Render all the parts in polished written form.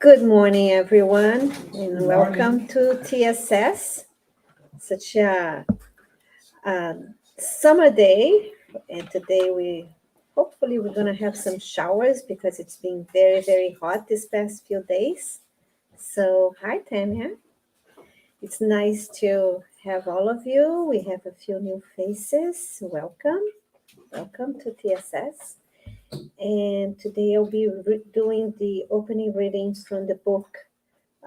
Good morning, everyone, and welcome to TSS. Such a summer day, and today we're going to have some showers because it's been very, very hot this past few days. So, hi, Tanya. It's nice to have all of you. We have a few new faces. Welcome to TSS. And today I'll be doing the opening readings from the book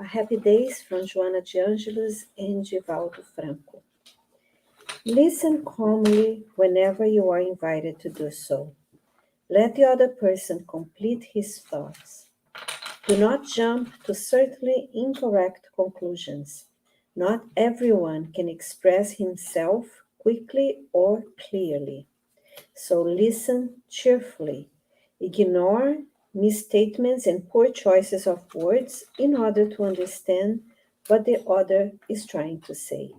Happy Days from Joana de Angelis and Givaldo Franco. Listen calmly whenever you are invited to do so. Let the other person complete his thoughts. Do not jump to certainly incorrect conclusions. Not everyone can express himself quickly or clearly. So listen cheerfully. Ignore misstatements and poor choices of words in order to understand what the other is trying to say.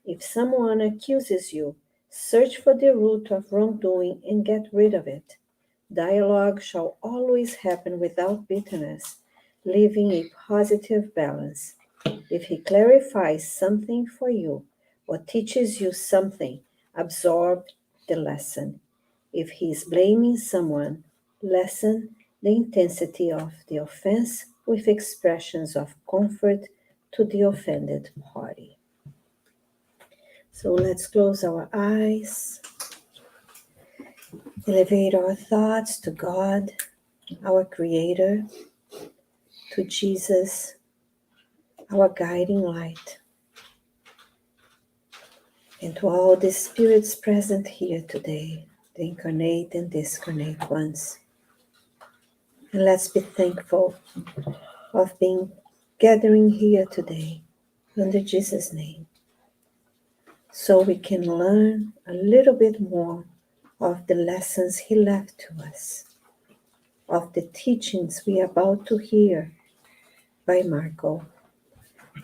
If someone accuses you, search for the root of wrongdoing and get rid of it. Dialogue shall always happen without bitterness, leaving a positive balance. If he clarifies something for you or teaches you something, absorb the lesson. If he is blaming someone, lessen the intensity of the offense with expressions of comfort to the offended party. So let's close our eyes, elevate our thoughts to God, our Creator, to Jesus, our guiding light, and to all the spirits present here today, the incarnate and discarnate ones. And let's be thankful of being gathering here today under Jesus' name, so we can learn a little bit more of the lessons he left to us, of the teachings we are about to hear by Marco.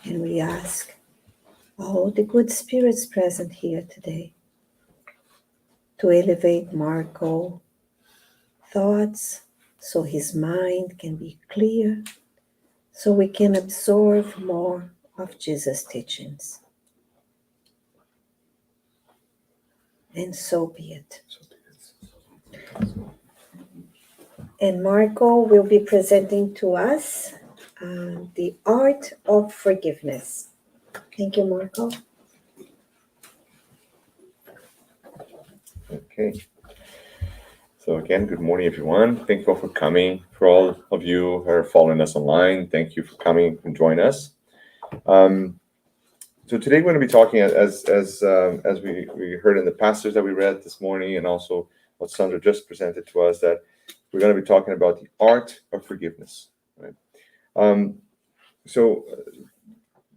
And we ask all the good spirits present here today to elevate Marco's thoughts so his mind can be clear, so we can absorb more of Jesus' teachings. And so be it. And Marco will be presenting to us the art of forgiveness. Thank you, Marco. Okay. So again, good morning, everyone. Thank you all for coming. For all of you who are following us online, thank you for coming and joining us. So today we're going to be talking, as we heard in the passages that we read this morning, and also what Sandra just presented to us, that we're going to be talking about the art of forgiveness. Right? So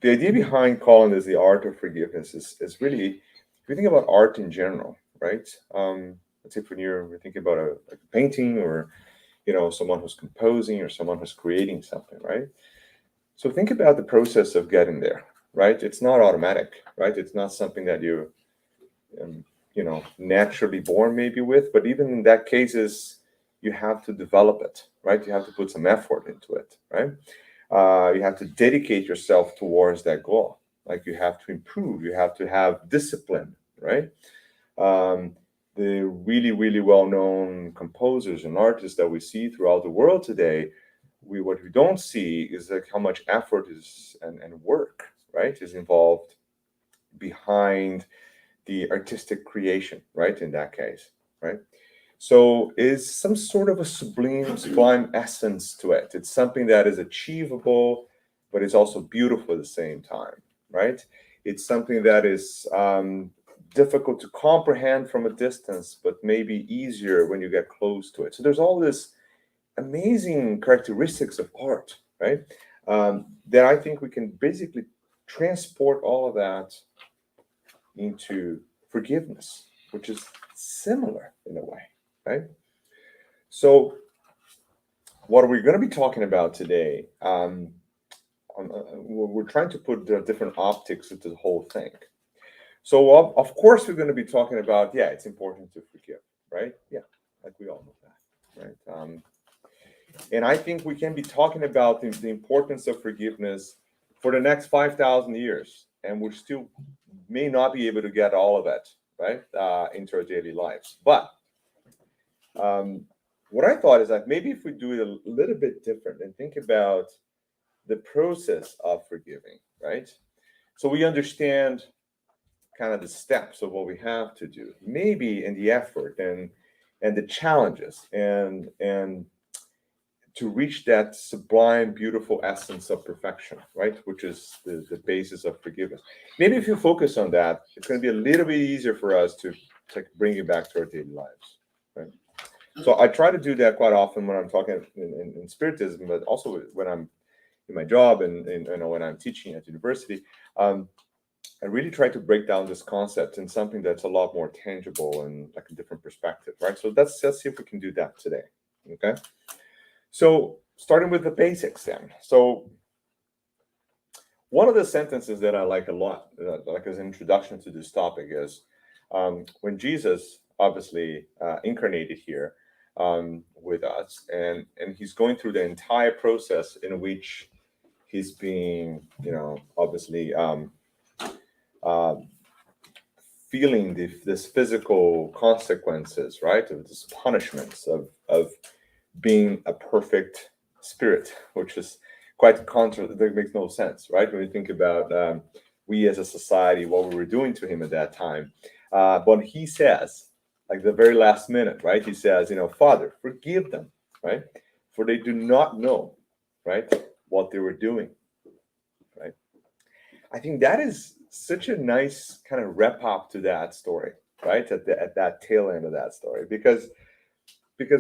the idea behind calling this the art of forgiveness is really, if you think about art in general, right? Let's say when we're thinking about a painting, or someone who's composing, or someone who's creating something, right? So think about the process of getting there, right? It's not automatic, right? It's not something that you naturally born maybe with, but even in that cases, you have to develop it, right? You have to put some effort into it, right? You have to dedicate yourself towards that goal. Like, you have to improve, you have to have discipline, right? The really, really well-known composers and artists that we see throughout the world today, what we don't see is like how much effort is and work, right, is involved behind the artistic creation, right, in that case, right? So is some sort of a sublime essence to it. It's something that is achievable, but it's also beautiful at the same time, right? It's something that is difficult to comprehend from a distance, but maybe easier when you get close to it. So there's all this amazing characteristics of art, right? That I think we can basically transport all of that into forgiveness, which is similar in a way, right? So what we're going to be talking about today, we're trying to put the different optics into the whole thing. So of course we're going to be talking about, it's important to forgive, right? Yeah, like we all know that, right? And I think we can be talking about the importance of forgiveness for the next 5,000 years, and we still may not be able to get all of it, right, into our daily lives. But what I thought is that maybe if we do it a little bit different and think about the process of forgiving, right? So we understand kind of the steps of what we have to do, maybe in the effort and the challenges and to reach that sublime, beautiful essence of perfection, right? Which is the basis of forgiveness. Maybe if you focus on that, it's going to be a little bit easier for us to bring it back to our daily lives, right? So I try to do that quite often when I'm talking in Spiritism, but also when I'm in my job and when I'm teaching at university. I really try to break down this concept in something that's a lot more tangible and like a different perspective, right? So let's see if we can do that today, okay? So starting with the basics then. So one of the sentences that I like a lot, like as an introduction to this topic is when Jesus obviously incarnated here with us, and he's going through the entire process in which he's being, obviously feeling this physical consequences, right, of this punishments of being a perfect spirit, which is quite that makes no sense, right? When you think about we as a society, what we were doing to him at that time. But he says, like the very last minute, right? He says, Father, forgive them, right? For they do not know, right, what they were doing, right? I think that is such a nice kind of wrap up to that story, right? At that tail end of that story, because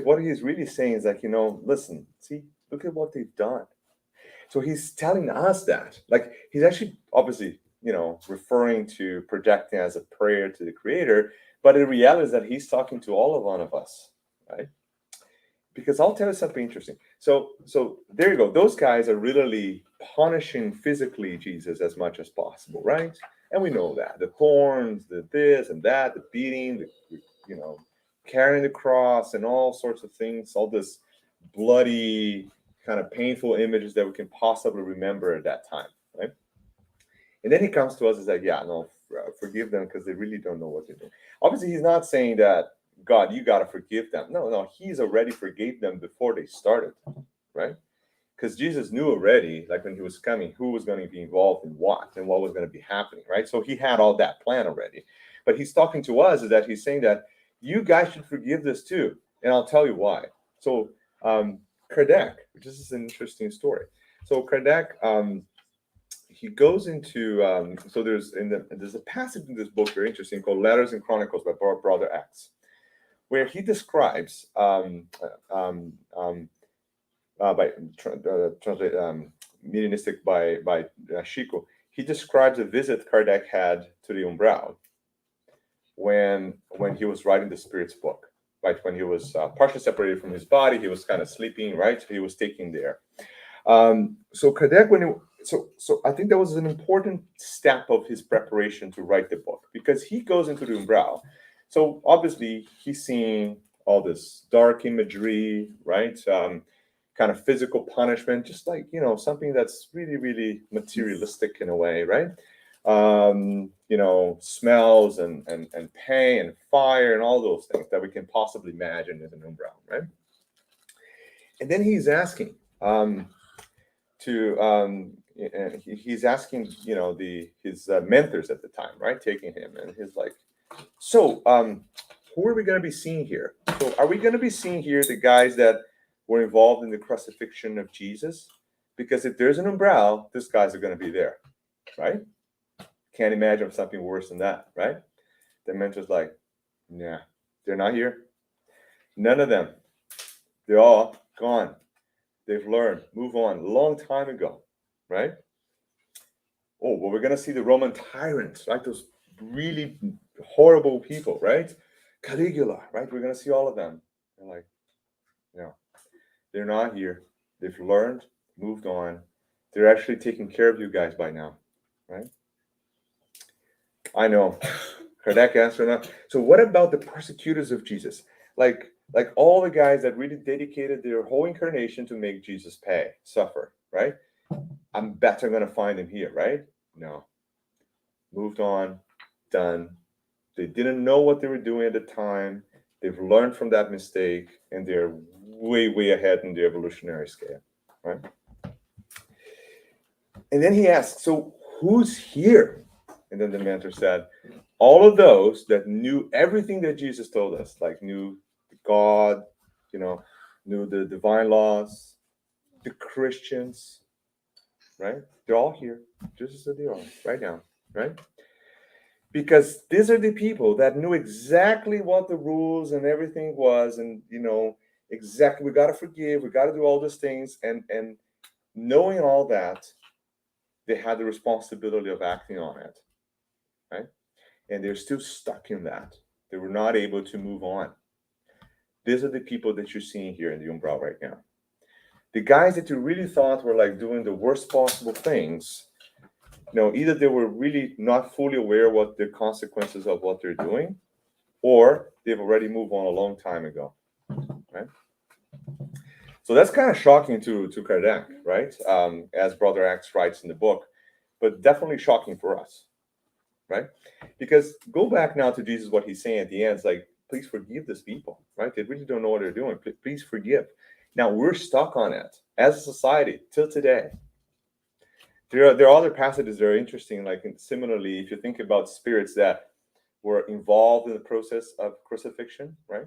what he's really saying is like, listen, see, look at what they've done. So he's telling us that, like, he's actually obviously, referring to projecting as a prayer to the Creator, but the reality is that he's talking to all of one of us, right? Because I'll tell you something interesting. So there you go. Those guys are really punishing physically Jesus as much as possible, right? And we know that the thorns, the this and that, the beating, the carrying the cross, and all sorts of things, all this bloody kind of painful images that we can possibly remember at that time, right? And then he comes to us and says, yeah, no, forgive them because they really don't know what they're doing. Obviously, he's not saying that, God, you got to forgive them. No, he's already forgave them before they started, right? Because Jesus knew already, like when he was coming, who was going to be involved in what and what was going to be happening, right? So he had all that plan already. But he's talking to us is that he's saying that you guys should forgive this too. And I'll tell you why. So Kardec, which is an interesting story. So Kardec, he goes into so there's a passage in this book very interesting called Letters and Chronicles by Brother X, where he describes by translate mediumistic by Chico. He describes a visit Kardec had to the Umbral when he was writing the Spirit's book, right? When he was partially separated from his body, he was kind of sleeping, right? He was taken there. So Kardec, so I think that was an important step of his preparation to write the book, because he goes into the Umbral. So obviously he's seeing all this dark imagery, right? Kind of physical punishment, just like, something that's really, really materialistic in a way, right? Smells and pain and fire and all those things that we can possibly imagine in an Umbral, right? And then he's asking he's asking, his mentors at the time, right, taking him, and he's like, so who are we going to be seeing here? So are we going to be seeing here the guys that were involved in the crucifixion of Jesus? Because if there's an Umbral, these guys are going to be there, right? Can't imagine something worse than that, right? The mentor's like, nah, they're not here. None of them. They're all gone. They've learned, move on, a long time ago, right? Oh, well, we're going to see the Roman tyrants, right? Those really horrible people, right? Caligula, right? We're going to see all of them. They're like, no, they're not here. They've learned, moved on. They're actually taking care of you guys by now, right? I know. Kardec answered that. So what about the persecutors of Jesus? Like, Like all the guys that really dedicated their whole incarnation to make Jesus suffer, right? I'm better going to find him here, right? No. Moved on, done. They didn't know what they were doing at the time. They've learned from that mistake, and they're way, way ahead in the evolutionary scale, right? And then he asked, so who's here? And then the mentor said, all of those that knew everything that Jesus told us, like knew God, knew the divine laws, the Christians, right? They're all here, just as they are right now, right? Because these are the people that knew exactly what the rules and everything was, and exactly, we got to forgive, we got to do all these things, and knowing all that, they had the responsibility of acting on it, right? And they're still stuck in that. They were not able to move on. These are the people that you're seeing here in the Umbral right now. The guys that you really thought were like doing the worst possible things, either they were really not fully aware what the consequences of what they're doing, or they've already moved on a long time ago, right? So that's kind of shocking to Kardec, right? As Brother X writes in the book, but definitely shocking for us, right? Because go back now to Jesus, what he's saying at the end is like, please forgive these people, right? They really don't know what they're doing. Please forgive. Now we're stuck on it as a society till today. There are other passages that are interesting, like similarly, if you think about spirits that were involved in the process of crucifixion, right,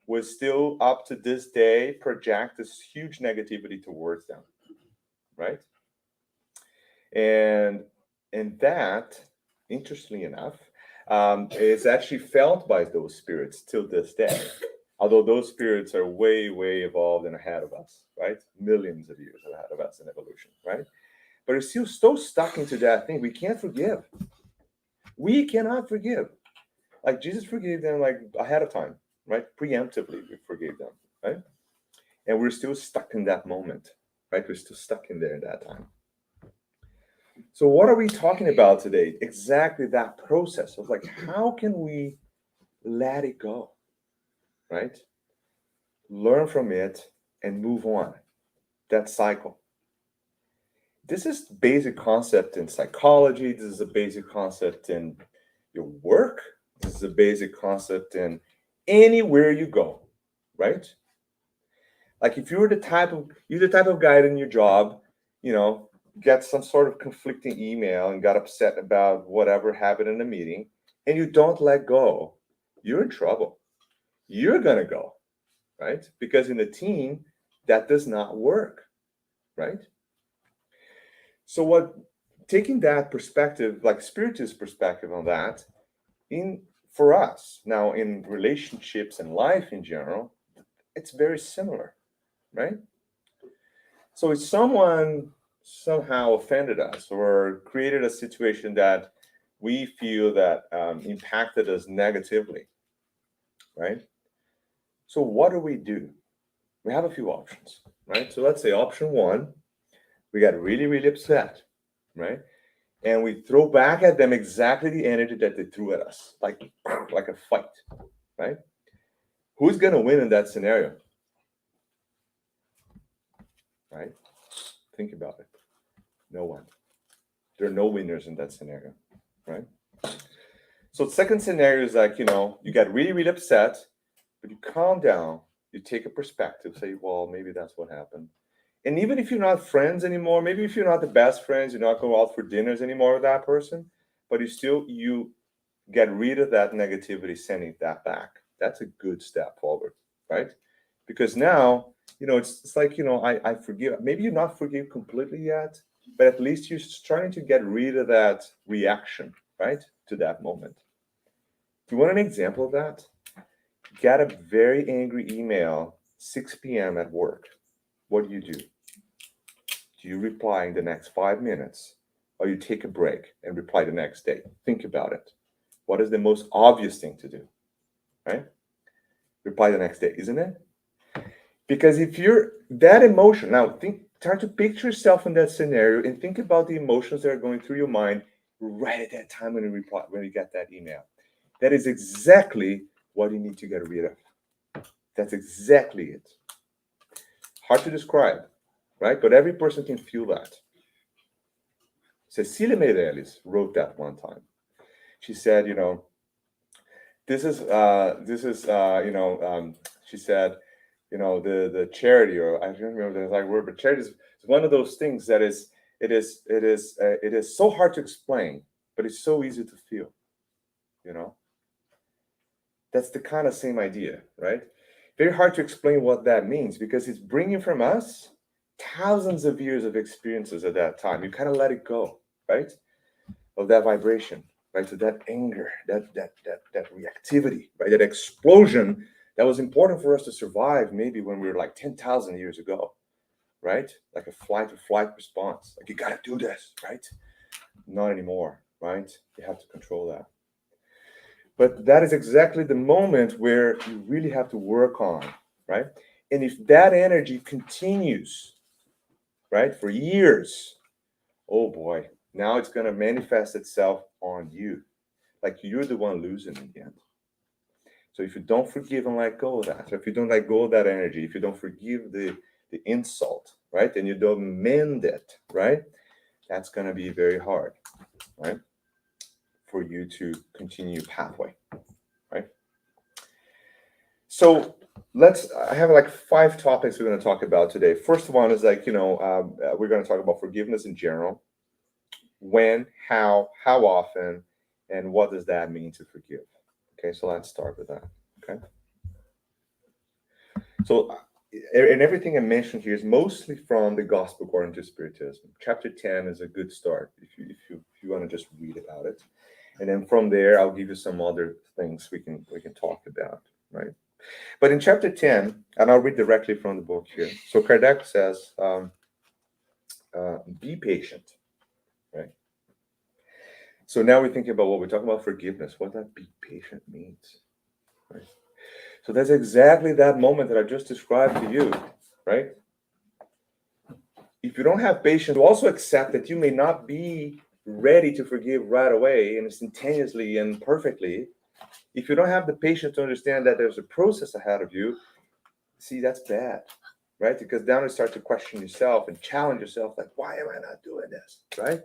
would still up to this day project this huge negativity towards them, right? And that, interestingly enough, is actually felt by those spirits till this day. Although those spirits are way, way evolved and ahead of us, right? Millions of years ahead of us in evolution, right? But it's still so stuck into that thing. We can't forgive. We cannot forgive. Like Jesus forgave them like ahead of time, right? Preemptively, we forgave them, right? And we're still stuck in that moment, right? We're still stuck in there at that time. So what are we talking about today? Exactly that process of like, how can we let it go, right? Learn from it and move on. That cycle. This is basic concept in psychology. This is a basic concept in your work. This is a basic concept in anywhere you go, right? Like if you're the type of guy in your job, get some sort of conflicting email and got upset about whatever happened in a meeting, and you don't let go, you're in trouble. You're gonna go, right? Because in a team, that does not work, right? So taking that perspective, like Spiritist perspective on that, for us now in relationships and life in general, it's very similar, right? So if someone somehow offended us or created a situation that we feel that impacted us negatively, right? So what do? We have a few options, right? So let's say option one, we got really, really upset, right? And we throw back at them exactly the energy that they threw at us, like a fight, right? Who's going to win in that scenario? Right? Think about it. No one. There are no winners in that scenario, right? So second scenario is like, you get really, really upset, but you calm down, you take a perspective, say, well, maybe that's what happened. And even if you're not friends anymore, maybe if you're not the best friends, you're not going out for dinners anymore with that person, but you get rid of that negativity, sending that back. That's a good step forward, right? Because now, it's like, I forgive. Maybe you're not forgive completely yet, but at least you're trying to get rid of that reaction, right, to that moment. Do you want an example of that? Get a very angry email, 6 p.m. at work. What do? Do you reply in the next 5 minutes, or you take a break and reply the next day? Think about it. What is the most obvious thing to do, right? Reply the next day, isn't it? Because if you're that emotion, now try to picture yourself in that scenario and think about the emotions that are going through your mind right at that time when you get that email. That is exactly what you need to get rid of. That's exactly it. Hard to describe, right? But every person can feel that. Cecilia Meirelles wrote that one time. She said, this is she said, the charity, or I don't remember the exact word, but charity is one of those things that it is so hard to explain, but it's so easy to feel. That's the kind of same idea, right? Very hard to explain what that means, because it's bringing from us thousands of years of experiences at that time. You kind of let it go, right? Of that vibration, right? So that anger, that reactivity, right? That explosion that was important for us to survive, maybe when we were like 10,000 years ago, right? Like a flight or flight response. Like, you got to do this, right? Not anymore, right? You have to control that. But that is exactly the moment where you really have to work on, right? And if that energy continues, right, for years, oh boy, now it's going to manifest itself on you. Like, you're the one losing in the end. So if you don't forgive and let go of that, so if you don't let go of that energy, if you don't forgive the insult, right, and you don't mend it, right, that's going to be very hard, right, for you to continue pathway, right? So I have like 5 topics we're going to talk about today. First one is like, we're going to talk about forgiveness in general. When, how often, and what does that mean to forgive? Okay, so let's start with that. Okay. So, and everything I mentioned here is mostly from the Gospel according to Spiritism. Chapter 10 is a good start if you want to just read about it, and then from there I'll give you some other things we can talk about, right? But in chapter 10, and I'll read directly from the book here. So Kardec says, be patient, right? So now we're thinking about what we're talking about, forgiveness, what that be patient means, right? So that's exactly that moment that I just described to you, right? If you don't have patience, you also accept that you may not be ready to forgive right away and instantaneously and perfectly. If you don't have the patience to understand that there's a process ahead of you, see, that's bad, right? Because then you start to question yourself and challenge yourself, like, why am I not doing this, right?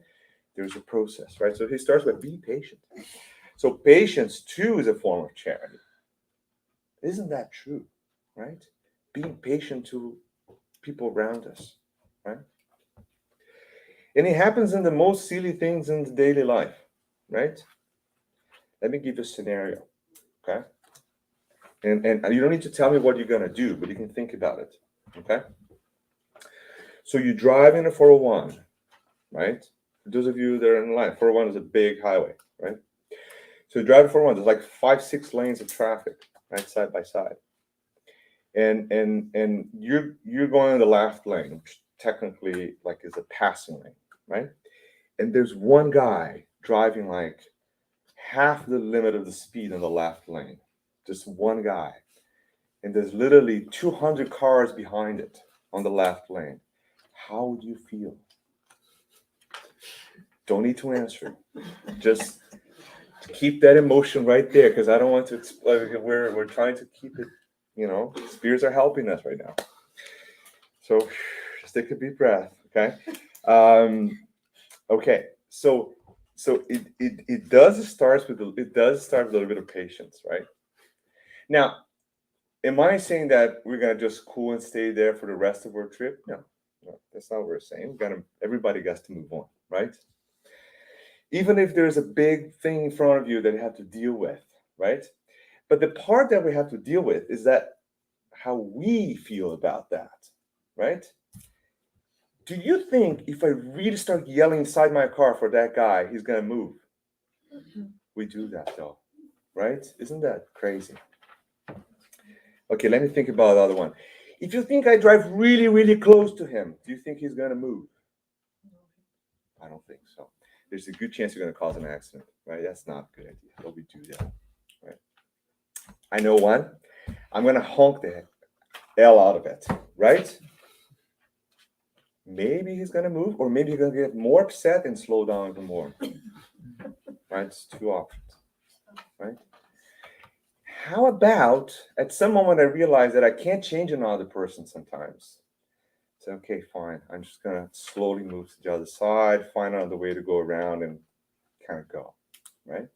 There's a process, right? So he starts with be patient. So patience, too, is a form of charity. Isn't that true, right? Being patient to people around us, right? And it happens in the most silly things in the daily life, right? Let me give you a scenario, okay? And you don't need to tell me what you're going to do, but you can think about it, okay? So you drive in a 401, right? For those of you that are in line, 401 is a big highway, right? So you drive 401, there's like 5-6 lanes of traffic, right, side by side. And you're going in the left lane, which technically like is a passing lane, right? And there's one guy driving like half the limit of the speed in the left lane. Just one guy. And there's literally 200 cars behind it on the left lane. How would you feel? Don't need to answer. Just keep that emotion right there, because I don't want to explain. We're trying to keep it, spirits are helping us right now. So just take a deep breath, okay? Okay, so it does start with a little bit of patience, right? Now, am I saying that we're gonna just cool and stay there for the rest of our trip? No, that's not what we're saying. Everybody gets to move on, right? Even if there's a big thing in front of you that you have to deal with, right? But the part that we have to deal with is that how we feel about that, right? Do you think if I really start yelling inside my car for that guy, he's gonna move? We do that though, right? Isn't that crazy? Okay, let me think about the other one. If you think I drive really, really close to him, do you think he's gonna move? I don't think so. There's a good chance you're gonna cause an accident, right? That's not a good idea. Don't we do that, right? I know one. I'm gonna honk the hell out of it, right? Maybe he's gonna move, or maybe he's gonna get more upset and slow down even more. Right? It's 2 options, right? how about at some moment I realize that I can't change another person sometimes. So, okay, fine. I'm just going to slowly move to the other side, find another way to go around and kind of go, right?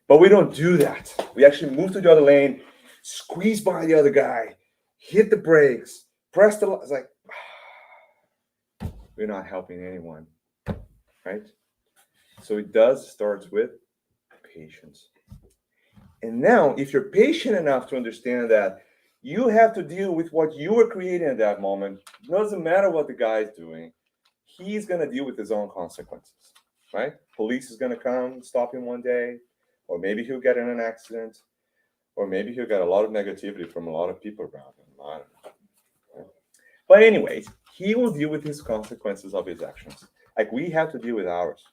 But we don't do that. We actually move to the other lane, squeeze by the other guy, hit the brakes, press the... It's like, we're not helping anyone, right? So it does start with patience. And now, if you're patient enough to understand that you have to deal with what you were creating at that moment, it doesn't matter what the guy's doing, he's going to deal with his own consequences, right? Police is going to come, stop him one day, or maybe he'll get in an accident, or maybe he'll get a lot of negativity from a lot of people around him. I don't know. Right? But anyways, he will deal with his consequences of his actions. Like we have to deal with ours,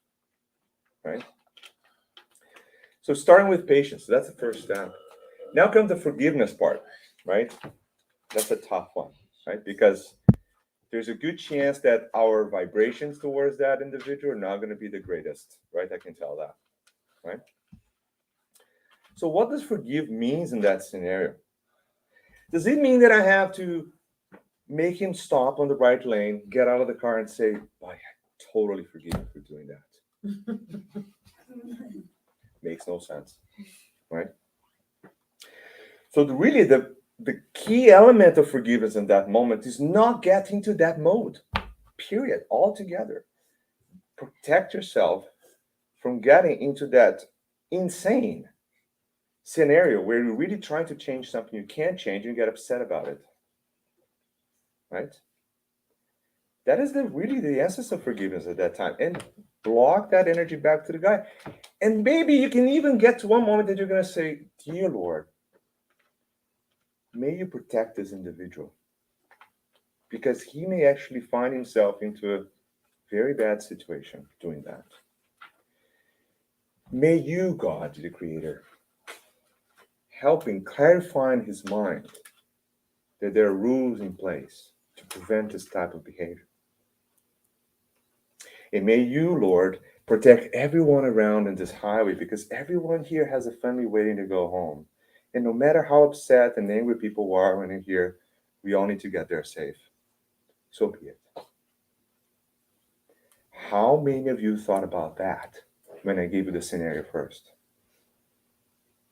right? So starting with patience, that's the first step. Now comes the forgiveness part, right? That's a tough one, right? Because there's a good chance that our vibrations towards that individual are not going to be the greatest, right? I can tell that, right? So what does forgive means in that scenario? Does it mean that I have to make him stop on the right lane, get out of the car and say, "Boy, I totally forgive you for doing that"? Makes no sense, right? So the key element of forgiveness in that moment is not getting to that mode, period, altogether. Protect yourself from getting into that insane scenario where you're really trying to change something you can't change and get upset about it, right? That is really the essence of forgiveness at that time. And block that energy back to the guy. And maybe you can even get to one moment that you're going to say, "Dear Lord, may you protect this individual, because he may actually find himself into a very bad situation doing that. May you, God, the Creator, help in clarifying his mind that there are rules in place to prevent this type of behavior. And may you, Lord, protect everyone around in this highway, because everyone here has a family waiting to go home. And no matter how upset and angry people are when they're here, we all need to get there safe. So be it." How many of you thought about that when I gave you the scenario first?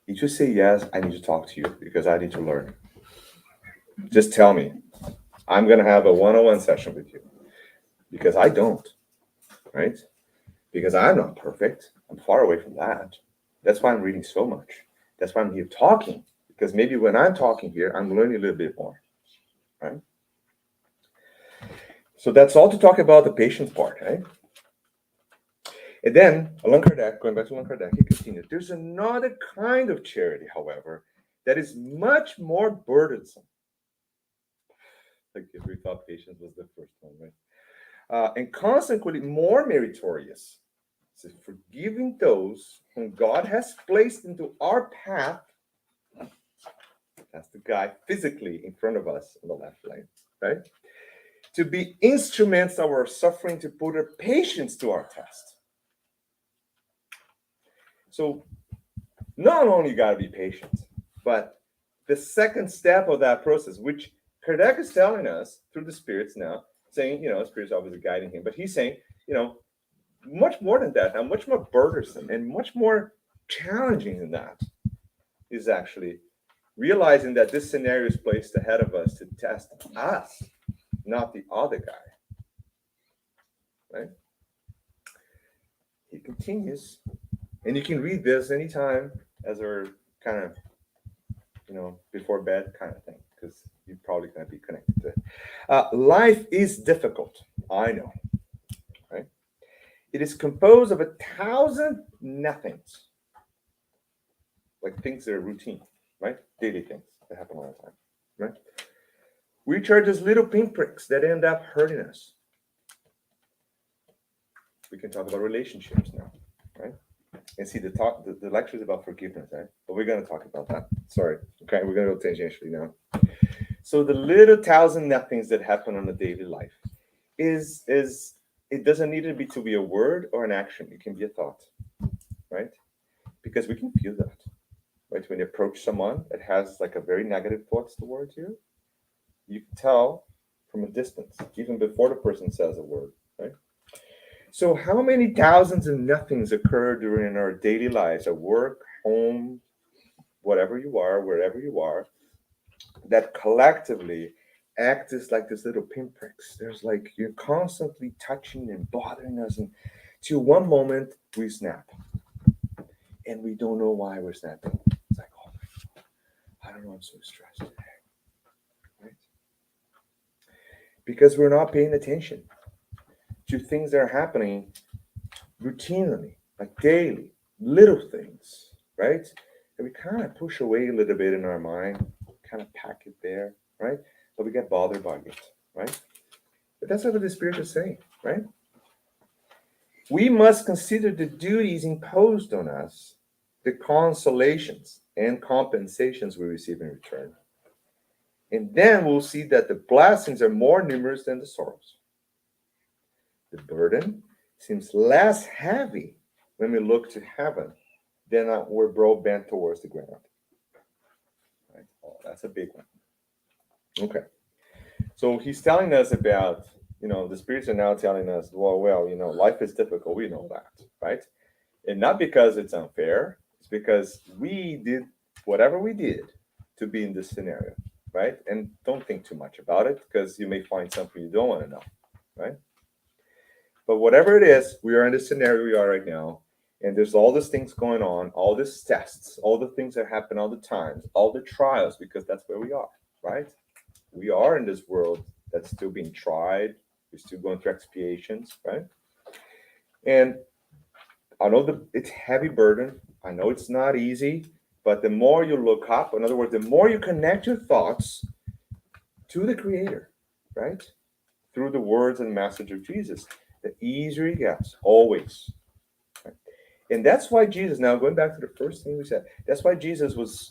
You just say, "Yes, I need to talk to you because I need to learn." Just tell me. I'm going to have a one-on-one session with you, because I don't, right? Because I'm not perfect. I'm far away from that. That's why I'm reading so much. That's why I'm here talking, because maybe when I'm talking here, I'm learning a little bit more, right? So that's all to talk about the patience part, right? And then Allan Kardec, going back to Allan Kardec, he continued, "There's another kind of charity, however, that is much more burdensome." Like if we thought patience was the first one, right? "And consequently more meritorious. So forgiving those whom God has placed into our path." That's the guy physically in front of us on the left lane, right? "To be instruments of our suffering, to put our patience to our test." So not only you got to be patient, but the second step of that process, which Kardec is telling us through the spirits now, saying, spirits obviously guiding him, but he's saying, much more than that, and much more burdensome and much more challenging than that, is actually realizing that this scenario is placed ahead of us to test us, not the other guy, right? He continues, and you can read this anytime as we're kind of, before bed kind of thing, because you're probably going to be connected to it. "Life is difficult, I know, right? It is composed of 1,000 nothings," like things that are routine, right? Daily things that happen all the time, right? "Which are just little pinpricks that end up hurting us." We can talk about relationships now, right? And see, the lecture is about forgiveness, right? But we're going to talk about that. Sorry. Okay, we're going to go tangentially now. So the little 1,000 nothings that happen on a daily life is it doesn't need to be a word or an action. It can be a thought, right? Because we can feel that, right? When you approach someone that has like a very negative thoughts towards you, you can tell from a distance, even before the person says a word, right? So how many thousands of nothings occur during our daily lives at work, home, whatever you are, wherever you are, that collectively act as like this little pinpricks. There's like you're constantly touching and bothering us, and to one moment we snap, and we don't know why we're snapping. It's like, oh my God, I don't know, I'm so stressed today, right? Because we're not paying attention to things that are happening routinely, like daily, little things, right? And we kind of push away a little bit in our mind, kind of pack it there, right? But we get bothered by it, right? But that's what the Spirit is saying, right? We must consider the duties imposed on us, the consolations and compensations we receive in return. And then we'll see that the blessings are more numerous than the sorrows. The burden seems less heavy when we look to heaven than we're broad bent towards the ground. Right? Oh, that's a big one. Okay. So he's telling us about, the spirits are now telling us, well, life is difficult. We know that, right? And not because it's unfair. It's because we did whatever we did to be in this scenario, right? And don't think too much about it because you may find something you don't want to know, right? But whatever it is, we are in the scenario we are right now. And there's all these things going on, all these tests, all the things that happen all the times, all the trials, because that's where we are, right? We are in this world that's still being tried. We're still going through expiations, right? And I know it's heavy burden. I know it's not easy, but the more you look up, in other words, the more you connect your thoughts to the Creator, right? Through the words and message of Jesus, the easier it gets, always. Right? And that's why Jesus, now going back to the first thing we said, that's why Jesus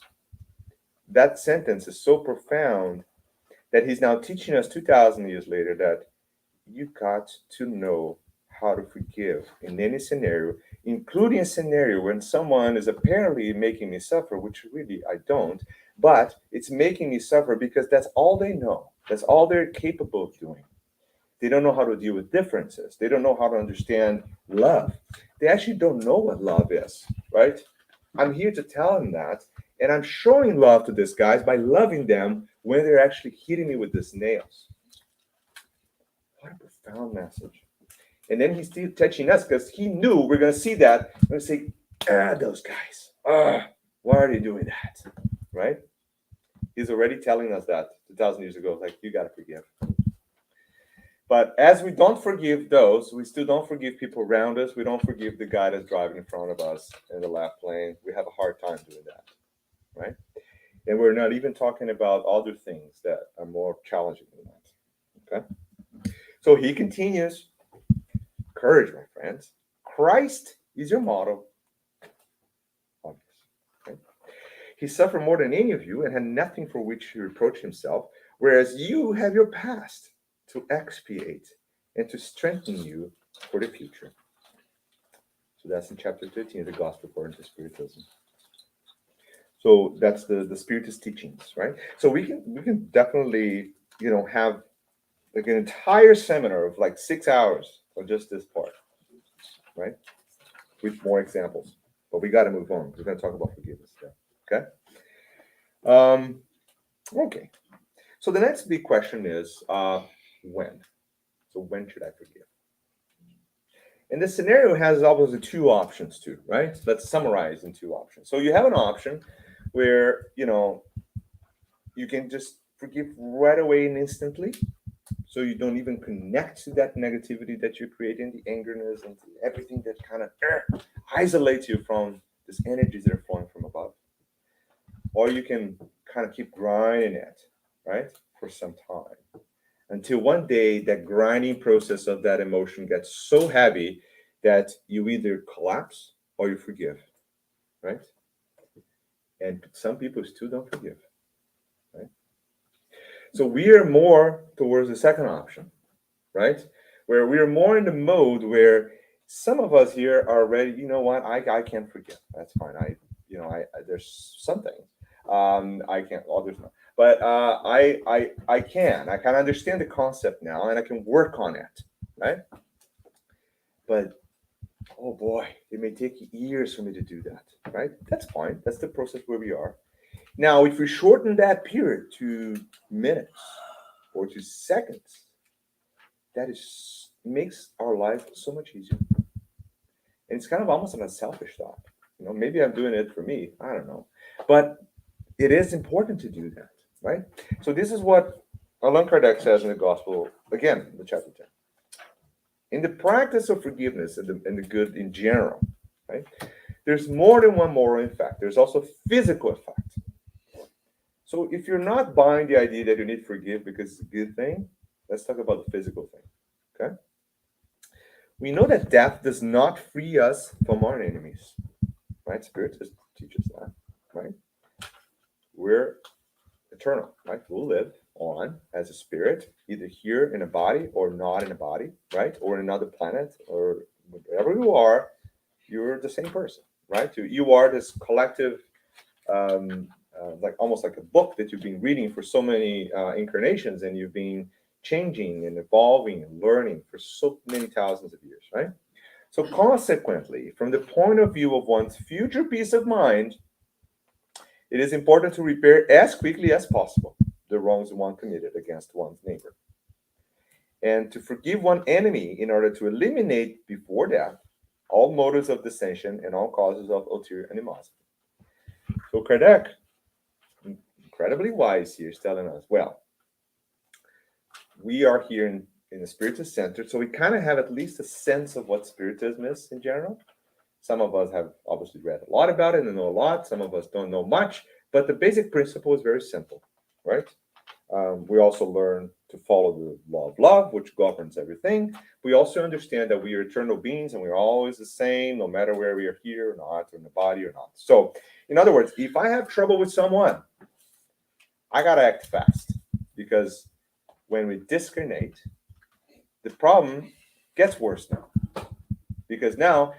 that sentence is so profound that he's now teaching us 2,000 years later that you got to know how to forgive in any scenario, including a scenario when someone is apparently making me suffer, which really I don't, but it's making me suffer because that's all they know. That's all they're capable of doing. They don't know how to deal with differences. They don't know how to understand love. They actually don't know what love is, right? I'm here to tell them that, and I'm showing love to these guys by loving them when they're actually hitting me with these nails. What a profound message. And then he's still touching us because he knew we're going to see that. We're going to say, those guys. Why are they doing that? Right? He's already telling us that 2,000 years ago. Like, you got to forgive. But as we don't forgive those, we still don't forgive people around us. We don't forgive the guy that's driving in front of us in the left lane. We have a hard time doing that. Right? And we're not even talking about other things that are more challenging than that. Okay? So he continues. Courage, my friends. Christ is your model. Okay? He suffered more than any of you and had nothing for which to reproach himself, whereas you have your past to expiate and to strengthen you for the future. So that's in chapter 13 of the Gospel according to Spiritism. So that's the Spiritist teachings, right? So we can definitely, have like an entire seminar of like 6 hours or just this part, right? With more examples. But we got to move on. We're going to talk about forgiveness there. Okay? Okay. So the next big question is when? So when should I forgive? And this scenario has obviously two options too, right? Let's summarize in two options. So you have an option where, you can just forgive right away and instantly. So you don't even connect to that negativity that you're creating, the angerness and everything that kind of isolates you from these energies that are flowing from above. Or you can kind of keep grinding it, right, for some time. Until one day that grinding process of that emotion gets so heavy that you either collapse or you forgive, right? And some people still don't forgive, right? So we are more towards the second option, right? Where we are more in the mode where some of us here are ready, you know what, I can't forgive. That's fine. there's something. I can't. Oh, there's not. But I can. I can understand the concept now, and I can work on it, right? But oh boy, it may take years for me to do that, right? That's fine. That's the process where we are. Now, if we shorten that period to minutes or to seconds, that is makes our life so much easier. And it's kind of almost like a selfish thought. Maybe I'm doing it for me. I don't know. But it is important to do that, right? So this is what Allan Kardec says in the Gospel, again, the chapter 10. In the practice of forgiveness and the good in general, right? There's more than one moral effect. There's also physical effect. So if you're not buying the idea that you need to forgive because it's a good thing, let's talk about the physical thing, okay? We know that death does not free us from our enemies, right? Spirit just teaches that, right? We're eternal, right? We'll live on as a spirit, either here in a body or not in a body, right? Or in another planet, or wherever you are, you're the same person, right? You are this collective, like almost like a book that you've been reading for so many incarnations, and you've been changing and evolving and learning for so many thousands of years, right? So consequently, from the point of view of one's future peace of mind, it is important to repair as quickly as possible the wrongs one committed against one's neighbor, and to forgive one enemy in order to eliminate before death all motives of dissension and all causes of ulterior animosity. So Kardec, incredibly wise here, is telling us, well, we are here in the spiritual center, so we kind of have at least a sense of what spiritism is in general. Some of us have obviously read a lot about it and know a lot. Some of us don't know much, but the basic principle is very simple, right? We also learn to follow the law of love, which governs everything. We also understand that we are eternal beings and we're always the same, no matter where we are here or not, or in the body or not. So, in other words, if I have trouble with someone, I got to act fast, because when we discarnate, the problem gets worse now. Because now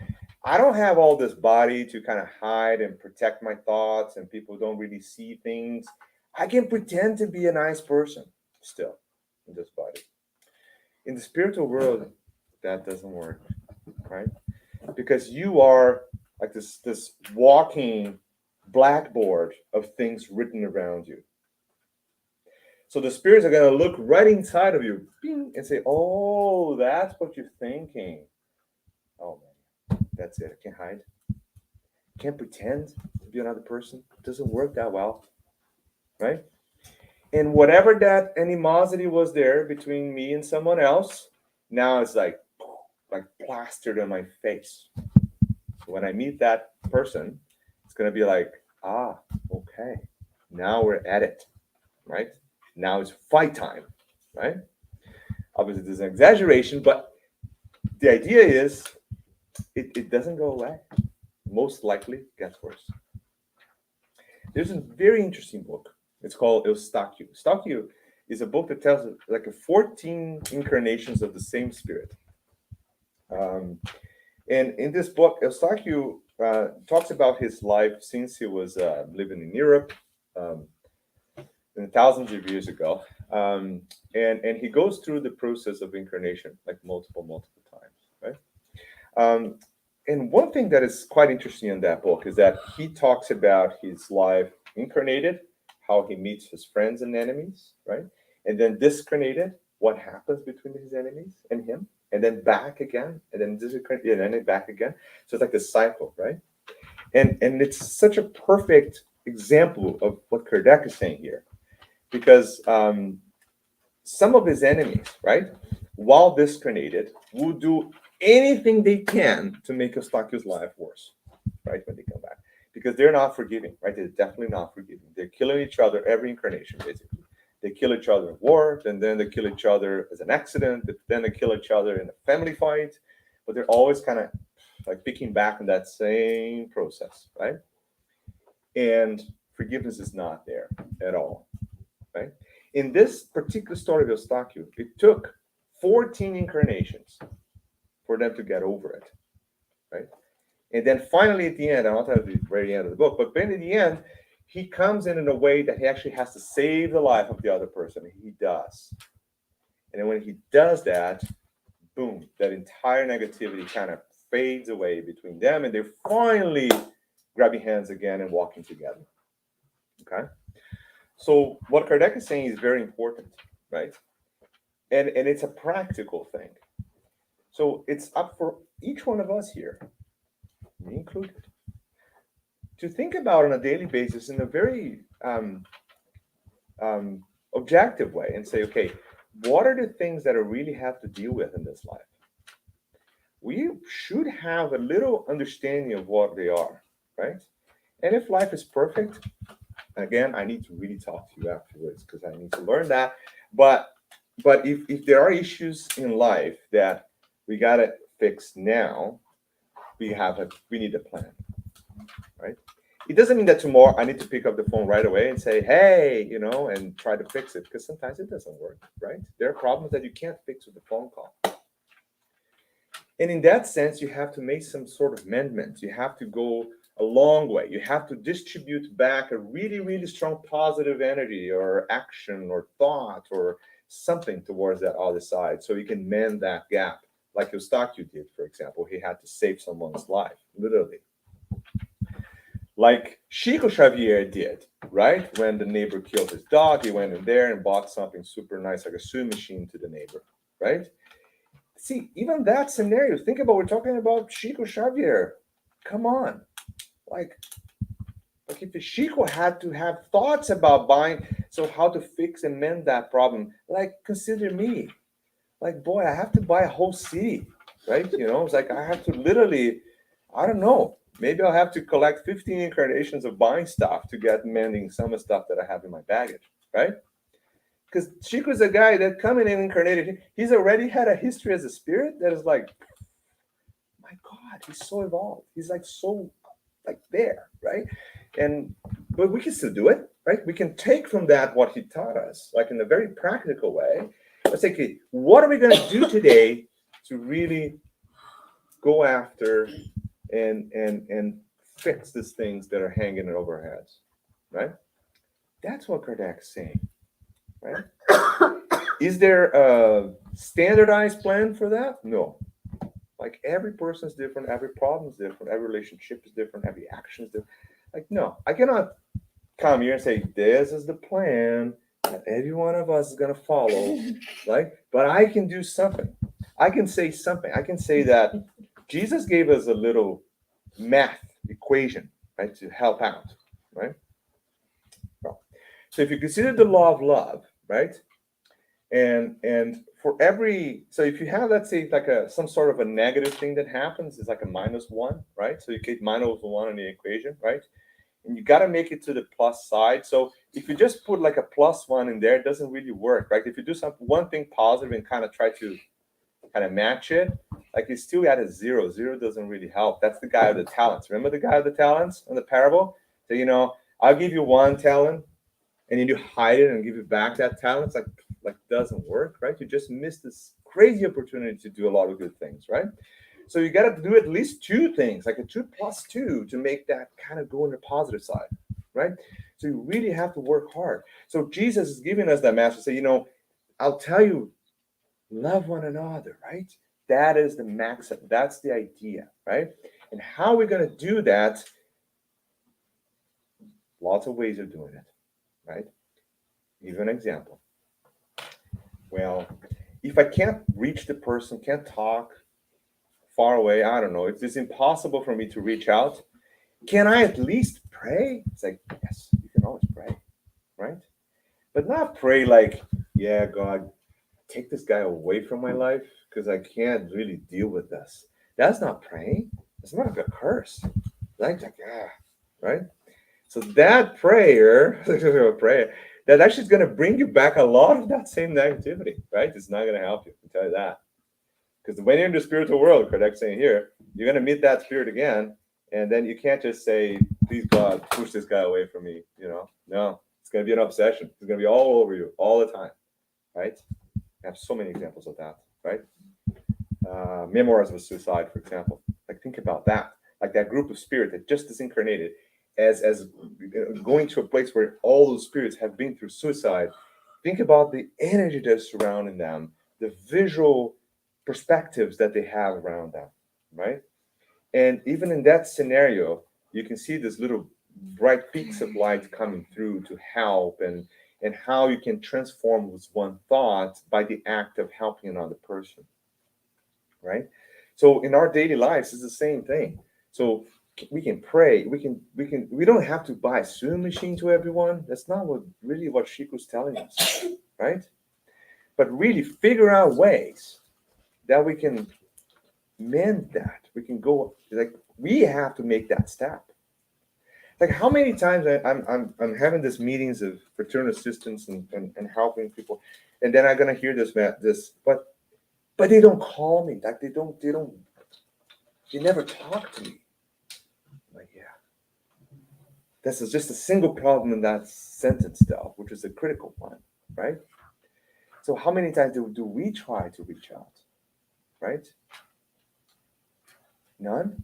I don't have all this body to kind of hide and protect my thoughts, and people don't really see things. I can pretend to be a nice person still in this body. In the spiritual world, that doesn't work, right? Because you are like this walking blackboard of things written around you. So the spirits are going to look right inside of you and say, oh, that's what you're thinking. Oh, man, that's it. I can't hide. I can't pretend to be another person. It doesn't work that well, right? And whatever that animosity was there between me and someone else, now it's like plastered on my face. So when I meet that person, it's going to be like, okay, now we're at it, right? Now it's fight time, right? Obviously, there's an exaggeration, but the idea is it doesn't go away. Most likely gets worse. There's a very interesting book. It's called Eustachio. Eustachio is a book that tells like 14 incarnations of the same spirit. And in this book, Eustachio talks about his life since he was living in Europe thousands of years ago. And he goes through the process of incarnation like multiple times, right? And one thing that is quite interesting in that book is that he talks about his life incarnated, how he meets his friends and enemies, right? And then discarnated, what happens between his enemies and him, and then back again, and then discarnated, and then back again. So it's like a cycle, right? And it's such a perfect example of what Kardec is saying here, because some of his enemies, right, while discarnated, will do anything they can to make Eustachio's life worse, right, when they come back, because they're not forgiving, right? They're definitely not forgiving. They're killing each other every incarnation, basically. They kill each other in war, and then they kill each other as an accident, then they kill each other in a family fight, but they're always kind of like picking back on that same process, right? And forgiveness is not there at all, right? In this particular story of Eustachio, it took 14 incarnations for them to get over it, right? And then finally at the end, I'm not at the very end of the book, but then at the end, he comes in a way that he actually has to save the life of the other person. He does. And then when he does that, boom, that entire negativity kind of fades away between them, and they're finally grabbing hands again and walking together. Okay? So what Kardec is saying is very important, right? And it's a practical thing. So it's up for each one of us here, me included, to think about on a daily basis in a very objective way and say, okay, what are the things that I really have to deal with in this life? We should have a little understanding of what they are, right? And if life is perfect, again, I need to really talk to you afterwards because I need to learn that. But if there are issues in life that we gotta fix now, we need a plan, right? It doesn't mean that tomorrow I need to pick up the phone right away and say, hey, and try to fix it, because sometimes it doesn't work, right? There are problems that you can't fix with a phone call. And in that sense, you have to make some sort of amendments. You have to go a long way. You have to distribute back a really, really strong positive energy or action or thought or something towards that other side so you can mend that gap. Like Eustachio did, for example. He had to save someone's life, literally. Like Chico Xavier did, right? When the neighbor killed his dog, he went in there and bought something super nice, like a sewing machine to the neighbor, right? See, even that scenario, think about, we're talking about Chico Xavier. Come on. Like if the Chico had to have thoughts about buying, so how to fix and mend that problem, like consider me. Like, boy, I have to buy a whole city, right? It's like I have to literally, I don't know, maybe I'll have to collect 15 incarnations of buying stuff to get mending some of the stuff that I have in my baggage, right? Because Chico's a guy that coming in incarnated, he's already had a history as a spirit that is like, my God, he's so evolved. He's like so like there, right? But we can still do it, right? We can take from that what he taught us, like in a very practical way. Let's say, okay, what are we going to do today to really go after and fix these things that are hanging over our heads, right? That's what Kardec's saying, right? Is there a standardized plan for that? No. Like every person is different, every problem is different, every relationship is different, every action is different. Like, no, I cannot come here and say, this is the plan that every one of us is going to follow, right? But I can do something. I can say something. I can say that Jesus gave us a little math equation, right, to help out, right? So if you consider the law of love, right, and for every, so if you have, let's say, like some sort of a negative thing that happens, it's like a -1, right? So you get -1 in the equation, right? And you got to make it to the plus side. So if you just put like a +1 in there, it doesn't really work, right? If you do one thing positive and kind of try to kind of match it, like you still at a 0. 0 doesn't really help. That's the guy of the talents. Remember the guy of the talents in the parable? So, I'll give you 1 talent, and then you hide it and give it back that talent. It's like doesn't work, right? You just missed this crazy opportunity to do a lot of good things, right? So you got to do at least 2 things, like a 2 + 2, to make that kind of go on the positive side, right? So you really have to work hard. So Jesus is giving us that master, say, I'll tell you, love one another, right? That is the maxim. That's the idea, right? And how we're going to do that? Lots of ways of doing it, right? Give an example. Well, if I can't reach the person, can't talk, far away, I don't know, if it's impossible for me to reach out, can I at least pray? It's like, yes, you can always pray, right? But not pray like, yeah, God, take this guy away from my life because I can't really deal with this. That's not praying. It's not like a curse. Like yeah, right? So that prayer, that actually is going to bring you back a lot of that same negativity, right? It's not going to help you, I can tell you that. Because when you're in the spiritual world, Kardec's saying here, you're going to meet that spirit again, and then you can't just say, please God, push this guy away from me, No, it's going to be an obsession. It's going to be all over you all the time, right? I have so many examples of that, right? Memoirs of a Suicide, for example. Like, think about that. like that group of spirit that just disincarnated, as going to a place where all those spirits have been through suicide. Think about the energy that's surrounding them, the visual perspectives that they have around them, right? And even in that scenario, you can see this little bright peaks of light coming through to help, and how you can transform with one thought by the act of helping another person, right? So in our daily lives, it's the same thing. So we can pray. We don't have to buy a sewing machine to everyone. That's not what Shiku's telling us, right? But really figure out ways that we can mend that. We can go, like, we have to make that step. Like, how many times I'm having these meetings of fraternal assistance and helping people, and then I'm gonna hear this, but they don't call me. Like, they never talk to me. Like, yeah, this is just a single problem in that sentence, though, which is a critical one, right? So how many times do we try to reach out, right? None.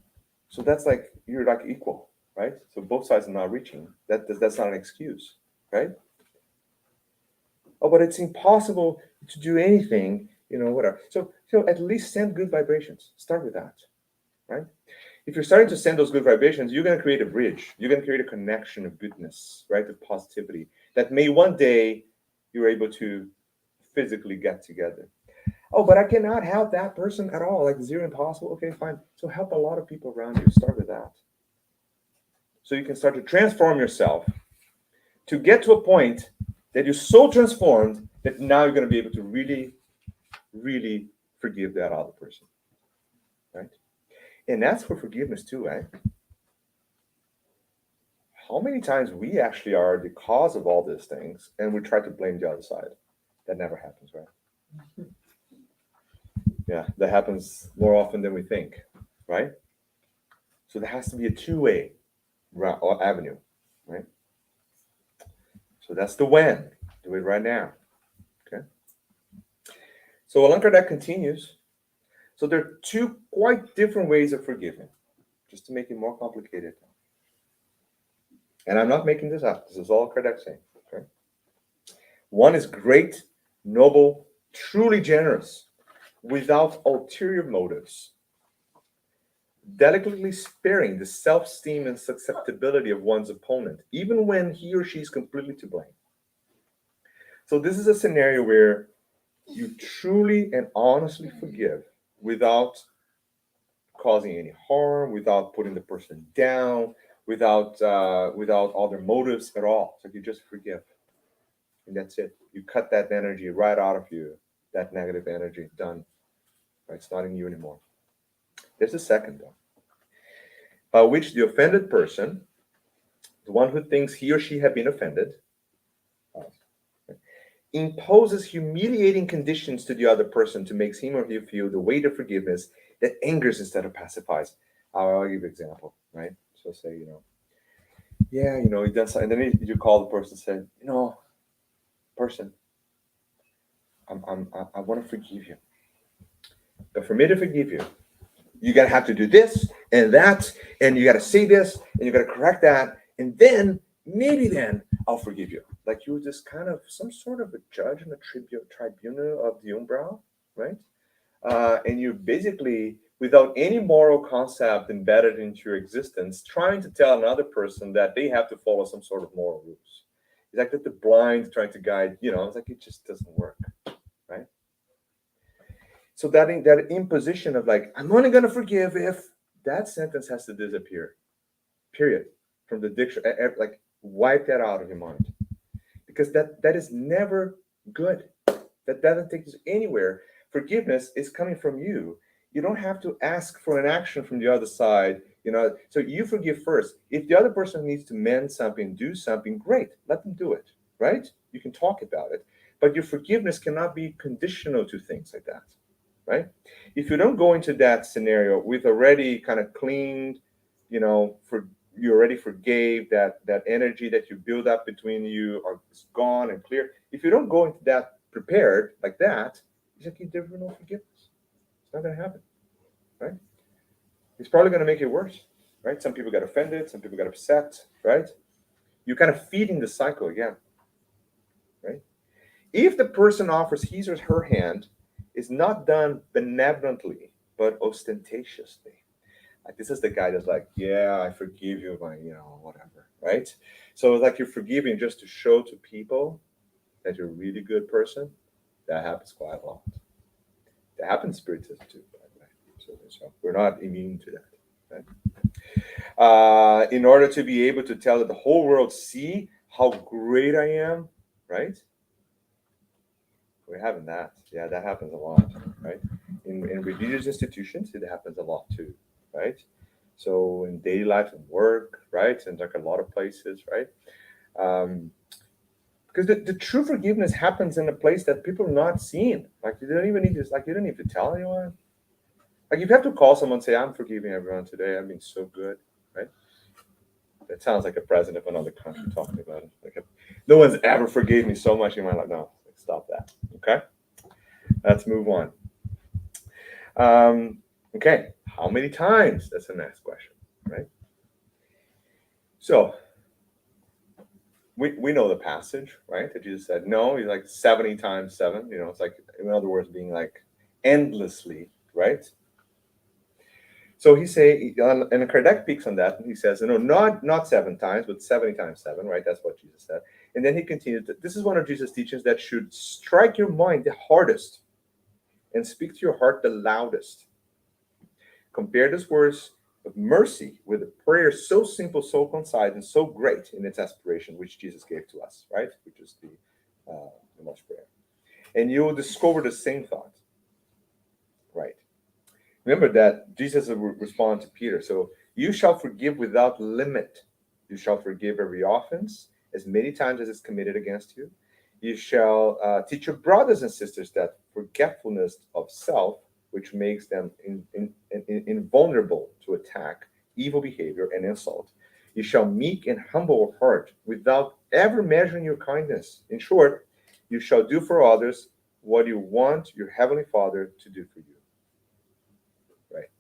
So that's like, you're like equal, right? So both sides are not reaching. That's not an excuse, right? Oh, but it's impossible to do anything, whatever. So at least send good vibrations. Start with that, right? If you're starting to send those good vibrations, you're going to create a bridge. You're going to create a connection of goodness, right? Of positivity that may one day you're able to physically get together. Oh, but I cannot help that person at all. Like, zero impossible. Okay, fine. So help a lot of people around you. Start with that. So you can start to transform yourself to get to a point that you're so transformed that now you're going to be able to really, really forgive that other person, right? And that's for forgiveness too, right? How many times we actually are the cause of all these things, and we try to blame the other side? That never happens, right? Yeah, that happens more often than we think, right? So there has to be a two-way avenue, right? So that's the when. Do it right now. Okay. So Allan Kardec continues. So there are two quite different ways of forgiving, just to make it more complicated. And I'm not making this up. This is all Kardec saying. Okay. One is great, noble, truly generous, without ulterior motives, delicately sparing the self-esteem and susceptibility of one's opponent, even when he or she is completely to blame. So this is a scenario where you truly and honestly forgive without causing any harm, without putting the person down, without other motives at all. So you just forgive, and that's it. You cut that energy right out of you. That negative energy, done. Right? It's not in you anymore. There's a second, though, by which the offended person, the one who thinks he or she have been offended, imposes humiliating conditions to the other person to make him or he feel the weight of forgiveness that angers instead of pacifies. I'll give you an example, right? So say, yeah, he done something, and then you call the person and say, person, I want to forgive you. But for me to forgive you, you gotta have to do this and that, and you gotta say this, and you gotta correct that, and then maybe then I'll forgive you. Like, you were just kind of some sort of a judge in a tribunal of the umbral, right? And you basically, without any moral concept embedded into your existence, trying to tell another person that they have to follow some sort of moral rules. It's like that the blind trying to guide, it's like, it just doesn't work, right? So that imposition of, like, I'm only going to forgive if, that sentence has to disappear, period, from the dictionary. Like, wipe that out of your mind, because that is never good. That doesn't take us anywhere. Forgiveness is coming from you. You don't have to ask for an action from the other side. So you forgive first. If the other person needs to mend something, do something, great, let them do it, right? You can talk about it, but your forgiveness cannot be conditional to things like that, right? If you don't go into that scenario with already kind of cleaned, you already forgave, that energy that you build up between you is gone and clear. If you don't go into that prepared like that, it's like there's no forgiveness. It's not going to happen, right? It's probably going to make it worse. right? Some people get offended, some people get upset, right? You're kind of feeding the cycle again, right? If the person offers his or her hand, it's not done benevolently, but ostentatiously. Like this is the guy that's like, yeah, I forgive you, my, whatever, right? So it's like you're forgiving just to show to people that you're a really good person. That happens quite a lot. That happens in spiritism too, by the way. So we're not immune to that. Right? In order to be able to tell that the whole world see how great I am, right? We're having that. Yeah, that happens a lot, right? In religious institutions, it happens a lot too, right? So in daily life and work, right? And like a lot of places, right? Because the true forgiveness happens in a place that people are not seeing. Like you don't even need to, like you don't need to tell anyone. Like if you have to call someone and say, I'm forgiving everyone today, I've been so good, right? That sounds like a president of another country talking about it. Like no one's ever forgave me so much in my life. No, stop that. Okay? Let's move on. Okay, how many times? That's the next question, right? So we know the passage, right? That Jesus said, no, he's like 70 times 7. It's like, in other words, being like endlessly, right? So he say, and Kardec speaks on that, and he says, no, not 7 times, but 70 times 7, right? That's what Jesus said. And then he continued, this is one of Jesus' teachings that should strike your mind the hardest and speak to your heart the loudest. Compare this verse of mercy with a prayer so simple, so concise, and so great in its aspiration, which Jesus gave to us, right? Which is the Lord's Prayer. And you will discover the same thought, right? Remember that Jesus will respond to Peter. So you shall forgive without limit. You shall forgive every offense as many times as is committed against you. You shall teach your brothers and sisters that forgetfulness of self, which makes them invulnerable to attack, evil behavior, and insult. You shall meek and humble heart without ever measuring your kindness. In short, you shall do for others what you want your heavenly Father to do for you. Right.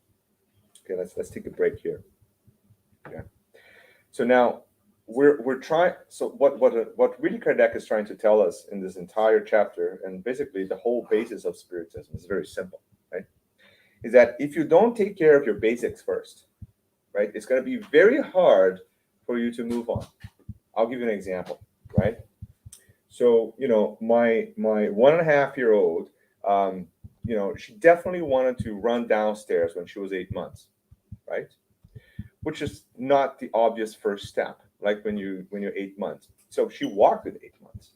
Okay, let's take a break here. Yeah. So now we're trying. So what really Kardec is trying to tell us in this entire chapter, and basically the whole basis of Spiritism, is very simple, right? Is that if you don't take care of your basics first, right, it's going to be very hard for you to move on. I'll give you an example, right? So my 1.5-year-old, she definitely wanted to run downstairs when she was 8 months, right? Which is not the obvious first step, like when you're 8 months. So she walked at 8 months,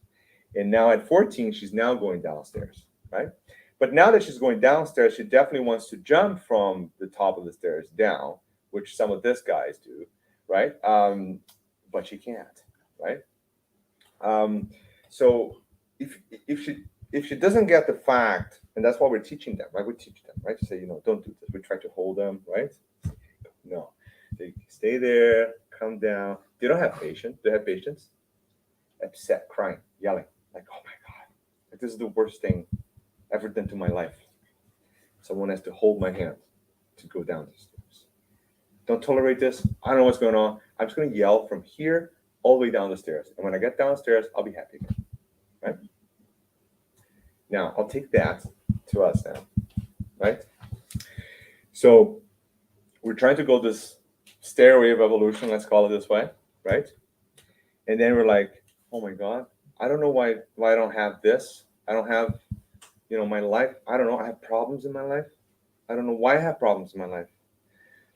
and now at 14, she's now going downstairs, right? But now that she's going downstairs, she definitely wants to jump from the top of the stairs down, which some of these guys do, right? But she can't, right? So if she doesn't get the fact, and that's why we're teaching them, right? We teach them, right? To say, don't do this. We try to hold them, right? No, they stay there, come down. They don't have patience. They have patience. Upset, crying, yelling, like, oh my God, like, this is the worst thing ever done to my life. Someone has to hold my hand to go down the stairs. Don't tolerate this. I don't know what's going on. I'm just going to yell from here all the way down the stairs. And when I get downstairs, I'll be happy again. Right? Now, I'll take that to us now. Right? So we're trying to go this stairway of evolution, let's call it this way. Right? And then we're like, oh my God, I don't know why I don't have this. I don't have, my life. I don't know. I have problems in my life. I don't know why I have problems in my life.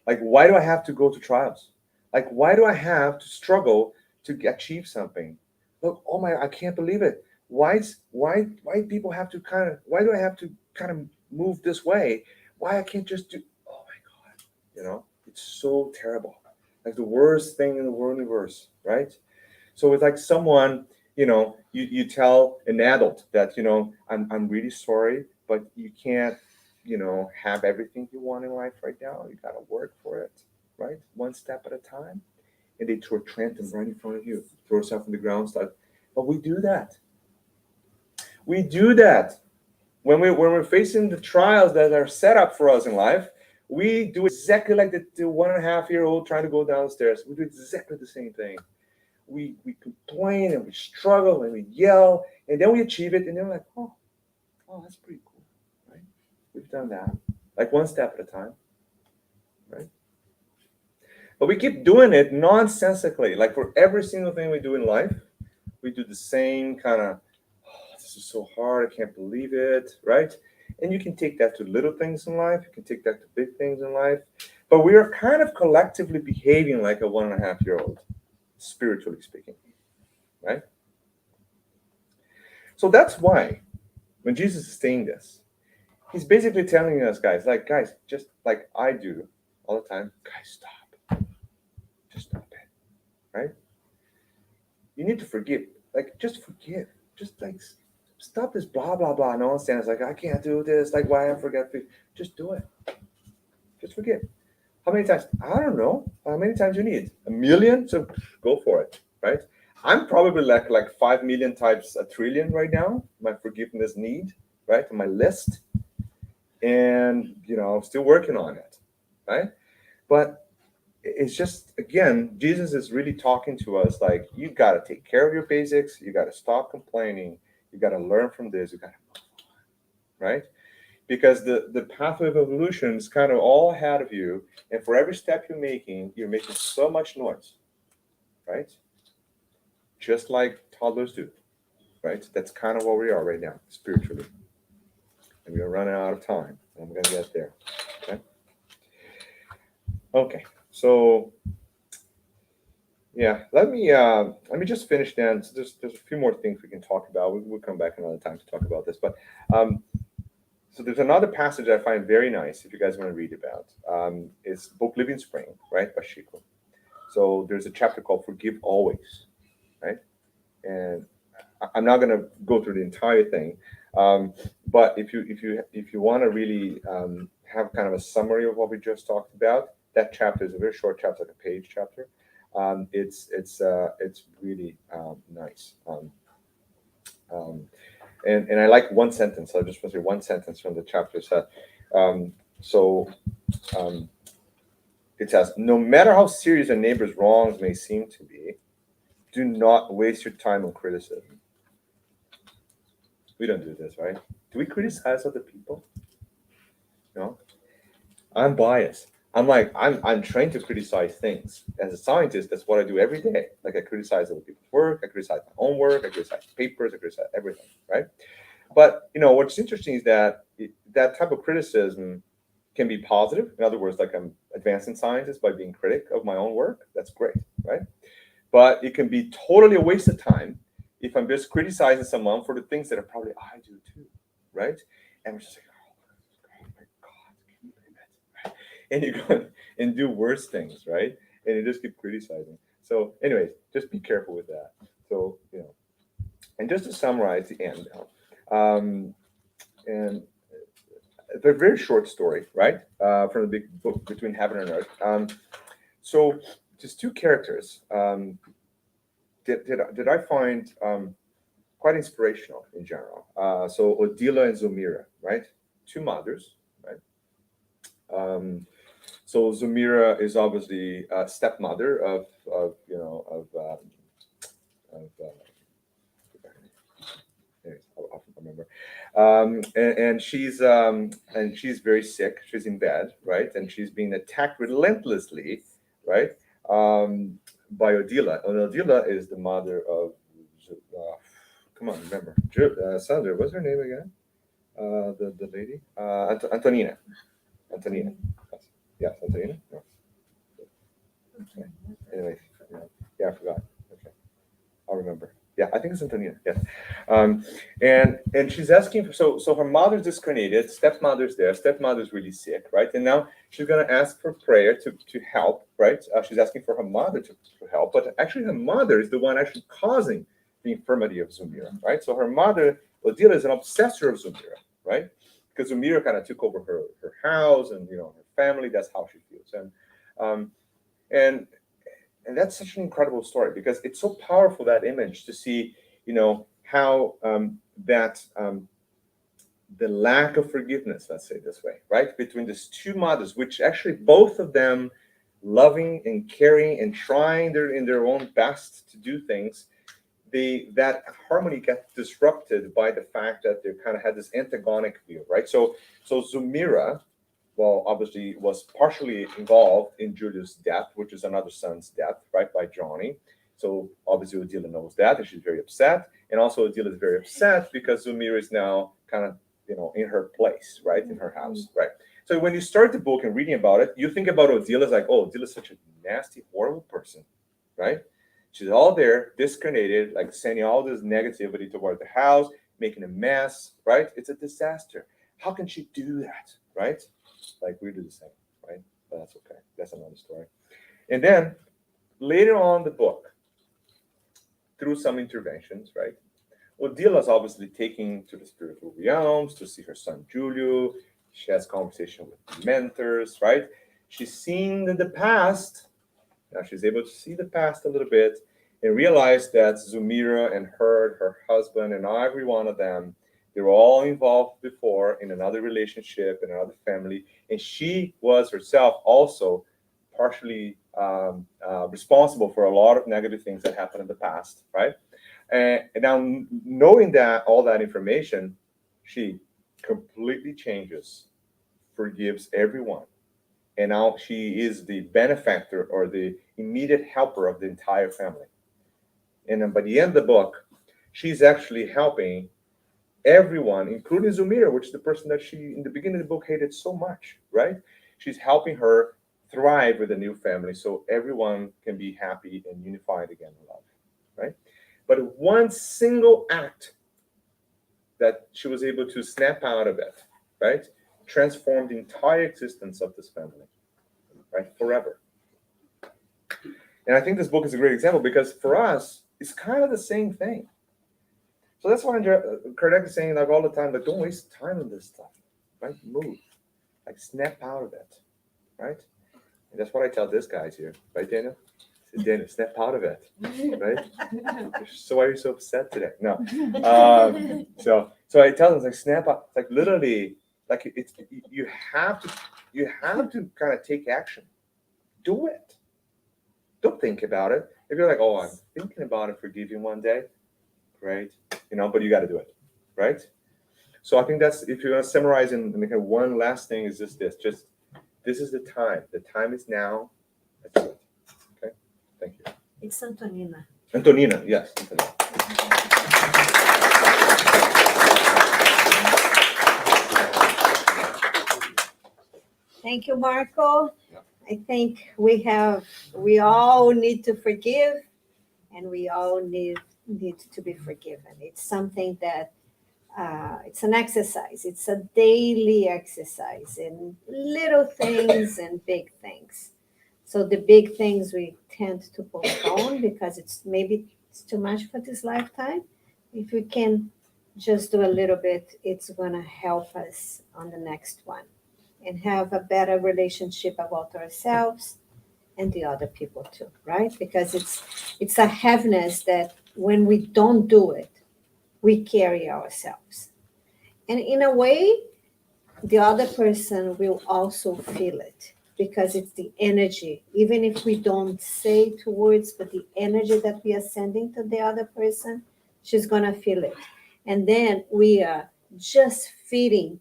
Like, why do I have to go to trials? Like, why do I have to struggle to achieve something? Look, I can't believe it. Why people have to why do I have to kind of move this way? Why I can't just do, oh my God, it's so terrible. Like the worst thing in the universe, right? So it's like someone, you tell an adult that, I'm really sorry, but you can't, have everything you want in life right now. You got to work for it, right? One step at a time. And they throw a tantrum right in front of you, throw yourself on the ground, start. But we do that. We do that when we're facing the trials that are set up for us in life. We do exactly like the 1.5-year-old trying to go downstairs. We do exactly the same thing. We complain and we struggle and we yell, and then we achieve it, and then we're like, oh, that's pretty cool, right? We've done that, like one step at a time, right? But we keep doing it nonsensically. Like for every single thing we do in life, we do the same kind of, oh, this is so hard, I can't believe it, right? And you can take that to little things in life, you can take that to big things in life. But we are kind of collectively behaving like a 1.5-year-old, spiritually speaking, right? So that's why when Jesus is saying this, he's basically telling us, guys, just like I do all the time, guys, stop. Just stop it, right? You need to forgive. Like, just forgive. Just like stop this blah blah blah nonsense. Like, I can't do this. Like, why I forget? Just do it. Just forgive. How many times? I don't know. How many times you need? 1,000,000? So go for it, right? I'm probably like 5,000,000 times 1,000,000,000 right now. My forgiveness need, right, on my list, and I'm still working on it, right? But it's just, again, Jesus is really talking to us like, you got to take care of your basics, you got to stop complaining, you got to learn from this, you got to, right? Because the pathway of evolution is kind of all ahead of you, and for every step you're making so much noise, right? Just like toddlers do, right? That's kind of where we are right now spiritually, and we're running out of time. I'm gonna get there. Okay. So yeah, let me just finish then. So there's a few more things we can talk about. We'll come back another time to talk about this. But so there's another passage I find very nice if you guys want to read about. It's book Living Spring, right, by Chico. So there's a chapter called Forgive Always, right? And I'm not going to go through the entire thing, but if you want to really have kind of a summary of what we just talked about, that chapter is a very short chapter, like a page chapter. It's really nice. And I like one sentence. I just want to say one sentence from the chapter. It says, no matter how serious a neighbor's wrongs may seem to be, do not waste your time on criticism. We don't do this, right? Do we criticize other people? No. I'm biased. I'm trained to criticize things. As a scientist, that's what I do every day. Like, I criticize other people's work, I criticize my own work, I criticize papers, I criticize everything, right? But what's interesting is that that type of criticism can be positive. In other words, like, I'm advancing scientist by being critic of my own work. That's great, right? But it can be totally a waste of time if I'm just criticizing someone for the things that probably I do too, right? And we're just like, oh my God, can you believe it? Right? And you go and do worse things, right? And you just keep criticizing. So, anyways, just be careful with that. So, and just to summarize the end now, and it's a very short story, right? From the big book Between Heaven and Earth. So, just two characters that I find quite inspirational in general. So Odila and Zomira, right? Two mothers, right? So Zomira is obviously a stepmother of I'll remember. And she's very sick. She's in bed, right? And she's being attacked relentlessly, right? By Odila. And Odila is the mother of, come on, remember, Sandra. What's her name again? The lady, Antonina. Antonina. Yes, Antonina. No. Okay. Anyway, yeah, I forgot. Okay, I'll remember. Yeah, I think it's Antonina. Yes. And she's asking for, so her mother's discarnated, stepmother's there, stepmother's really sick, right? And now she's gonna ask for prayer to help, right? She's asking for her mother to help, but actually her mother is the one actually causing the infirmity of Zumira, right? So her mother, Odila, is an obsessor of Zumira, right? Because Zumira kind of took over her house and her family. That's how she feels, and that's such an incredible story because it's so powerful, that image, to see how the lack of forgiveness, let's say it this way, right? Between these two mothers, which actually both of them loving and caring and trying in their own best to do things, that harmony gets disrupted by the fact that they kind of had this antagonic view, right? So Zumira, well, obviously was partially involved in Julia's death, which is another son's death, right, by Johnny. So obviously Odila knows that, and she's very upset. And also Odila is very upset because Zumira is now kind of, in her place, right, in her house, right? So when you start the book and reading about it, you think about Odila as like, oh, Odila is such a nasty, horrible person, right? She's all there, discarnated, like sending all this negativity toward the house, making a mess, right? It's a disaster. How can she do that, right? Like we do the same, right? But that's okay. That's another story. And then later on in the book, through some interventions, right? Odila is obviously taking to the spiritual realms to see her son Julio. She has conversation with mentors, right? She's seen the past. Now she's able to see the past a little bit and realize that Zumira and her husband, and every one of them, they were all involved before in another relationship, in another family. And she was herself also partially responsible for a lot of negative things that happened in the past, right? And now knowing that all that information, she completely changes, forgives everyone. And now she is the benefactor or the immediate helper of the entire family. And then by the end of the book, she's actually helping everyone, including Zumira, which is the person that she, in the beginning of the book, hated so much, right? She's helping her thrive with a new family so everyone can be happy and unified again in love, right? But one single act that she was able to snap out of it, right, transformed the entire existence of this family, right, forever. And I think this book is a great example because for us, it's kind of the same thing. So that's why Kardec is saying, like, all the time, like, don't waste time on this stuff, right? Move, like, snap out of it, right? And that's what I tell this guys here, right, Daniel? I say, Daniel, snap out of it, right? So why are you so upset today? No. So I tell them, like, snap out. It's like literally, like you have to kind of take action. Do it. Don't think about it. If you're like, oh, I'm thinking about it, forgive you one day, great, but you got to do it, right? So I think that's, if you're going to summarize and make one last thing, is just this is the time. The time is now. That's it. Okay, thank you. It's Antonina. Antonina, yes. Antonina. Thank you, Marco. Yeah. I think we all need to forgive, and we all need to be forgiven. It's something that it's an exercise. It's a daily exercise in little things and big things. So the big things we tend to postpone because it's too much for this lifetime. If we can just do a little bit, it's gonna help us on the next one and have a better relationship about ourselves and the other people too, right? Because it's a heaviness that when we don't do it, we carry ourselves. And in a way, the other person will also feel it because it's the energy, even if we don't say two words, but the energy that we are sending to the other person, she's gonna feel it. And then we are just feeding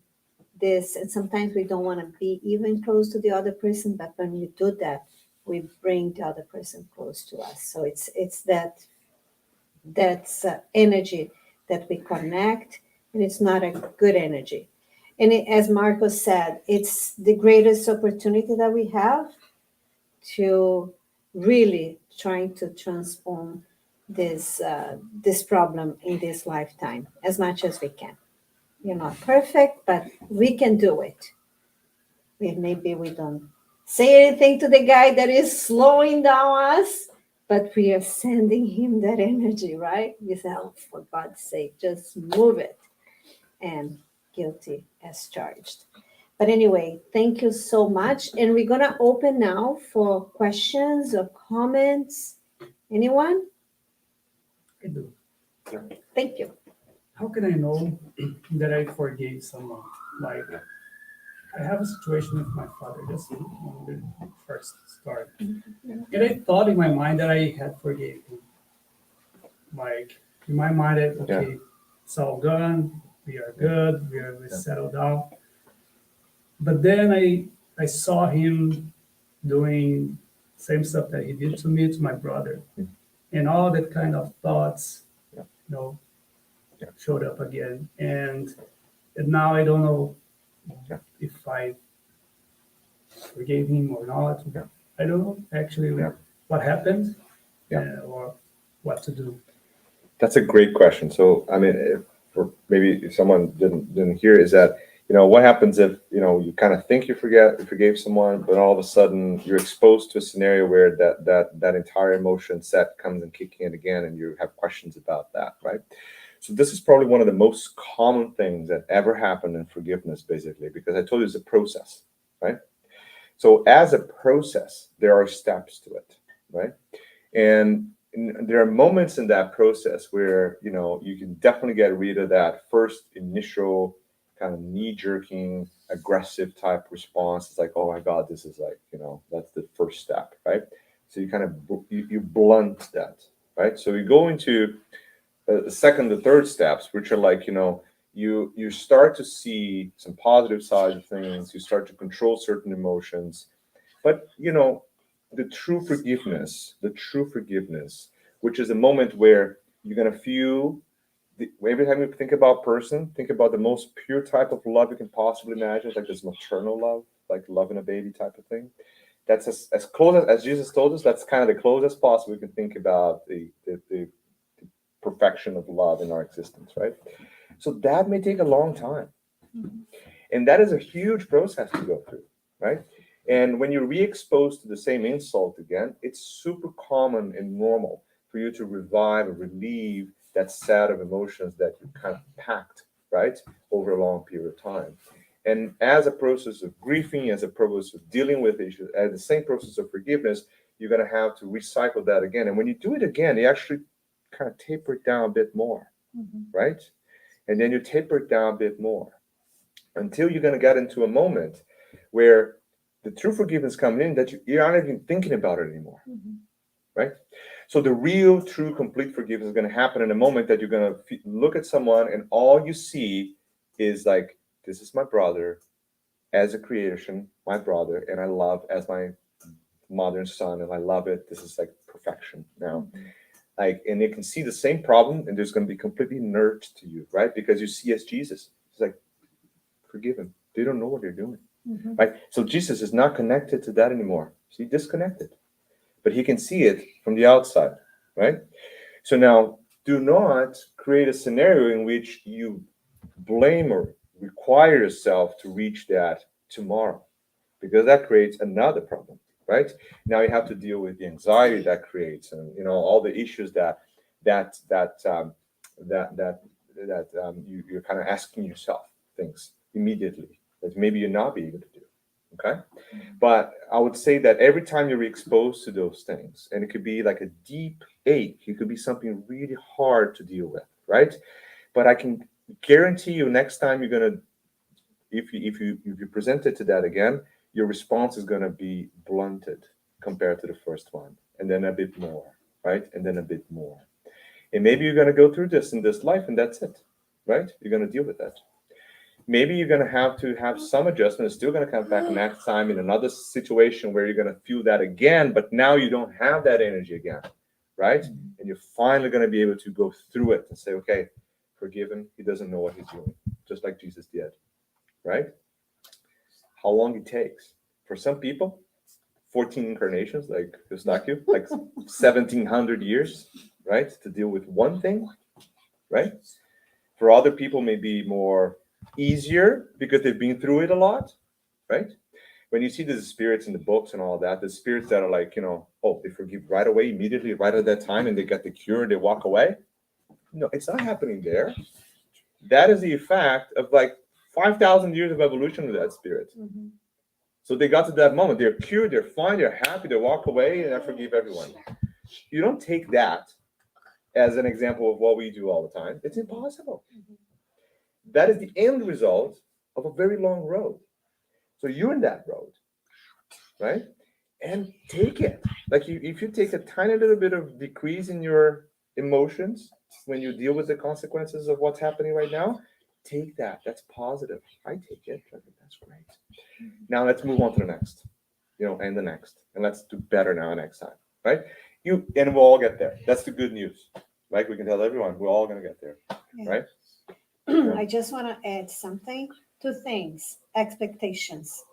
this, and sometimes we don't want to be even close to the other person, but when we do that, we bring the other person close to us. So it's that's energy that we connect, and it's not a good energy. And as Marco said, it's the greatest opportunity that we have to really trying to transform this problem in this lifetime as much as we can. We're not perfect, but we can do it. Maybe we don't say anything to the guy that is slowing down us, but we are sending him that energy, right? We say, oh, for God's sake, just move it. And guilty as charged. But anyway, thank you so much. And we're going to open now for questions or comments. Anyone? I do. Thank you. how can I know that I forgave someone? Like, I have a situation with my father. That's when the first start. And I thought in my mind that I had forgave him. Like in my mind, okay, it's all done. We are good. We settled down. But then I saw him doing same stuff that he did to me, to my brother, and all that kind of thoughts, Yeah. you know, Yeah. showed up again. And now I don't know Yeah. if I forgave him or not. Yeah. I don't know actually Yeah. what happened Yeah. or what to do. That's a great question. So, I mean, if someone didn't hear, is that, what happens if you kind of think you forgave someone, but all of a sudden you're exposed to a scenario where that entire emotion set comes and kicking in again, and you have questions about that, right? So this is probably one of the most common things that ever happened in forgiveness, basically, because I told you it's a process, right? So as a process, there are steps to it, right? And there are moments in that process where you can definitely get rid of that first initial kind of knee-jerking, aggressive type response. It's like, oh my God, this is like, that's the first step, right? So you kind of you blunt that, right? So you go into the second, the third steps, which are like, you start to see some positive sides of things. You start to control certain emotions, but the true forgiveness, which is a moment where you're gonna feel. Every time you think about person, think about the most pure type of love you can possibly imagine, like this maternal love, like loving a baby type of thing. That's as close as Jesus told us. That's kind of the closest possible we can think about the perfection of love in our existence, right? So that may take a long time. And that is a huge process to go through, right? And when you're re-exposed to the same insult again, it's super common and normal for you to revive or relieve that set of emotions that you kind of packed, right, over a long period of time. And as a process of grieving, as a process of dealing with issues, as the same process of forgiveness, you're going to have to recycle that again. And when you do it again, you actually kind of taper it down a bit more, right? And then you taper it down a bit more until you're going to get into a moment where the true forgiveness coming in that you're not even thinking about it anymore, right? So the real, true, complete forgiveness is going to happen in a moment that you're going to look at someone and all you see is like, this is my brother as a creation, my brother, and I love as my mother and son, and I love it. This is like perfection now. Like, and you can see the same problem, and there's going to be completely inert to you, right? Because you see as Jesus. It's like, forgive them. They don't know what they're doing. Right? So Jesus is not connected to that anymore. See, disconnected. But he can see it from the outside, right? So now do not create a scenario in which you blame or require yourself to reach that tomorrow, because that creates another problem, right? Now you have to deal with the anxiety that creates, and all the issues you're kind of asking yourself things immediately that maybe you're not be able to do. Okay. But I would say that every time you're exposed to those things, and it could be like a deep ache, it could be something really hard to deal with, right? But I can guarantee you, next time you're gonna, if you present it to that again, your response is gonna be blunted compared to the first one, and then a bit more, right? And then a bit more. And maybe you're gonna go through this in this life, and that's it, right? You're gonna deal with that. Maybe you're going to have some adjustment. It's still going to come back next time in another situation where you're going to feel that again, but now you don't have that energy again, right? And you're finally going to be able to go through it and say, okay, forgive him. He doesn't know what he's doing, just like Jesus did, right? How long it takes. For some people, 14 incarnations, like Eustachio, like 1,700 years, right? To deal with one thing, right? For other people, maybe more easier because they've been through it a lot, right? When you see the spirits in the books and all that, the spirits that are like, oh, they forgive right away, immediately, right at that time, and they get the cure, they walk away. No, it's not happening there. That is the effect of like 5,000 years of evolution of that spirit. So they got to that moment, they're cured, they're fine, they're happy, they walk away, and I forgive everyone. You don't take that as an example of what we do all the time, it's impossible. That is the end result of a very long road. So you're in that road, right? And take it. Like if you take a tiny little bit of decrease in your emotions when you deal with the consequences of what's happening right now, take that. That's positive. I take it. That's great. Now let's move on to the next, and the next, and let's do better now next time, right? And we'll all get there. That's the good news, right? We can tell everyone we're all gonna get there, right? I just want to add something. 2 things: expectations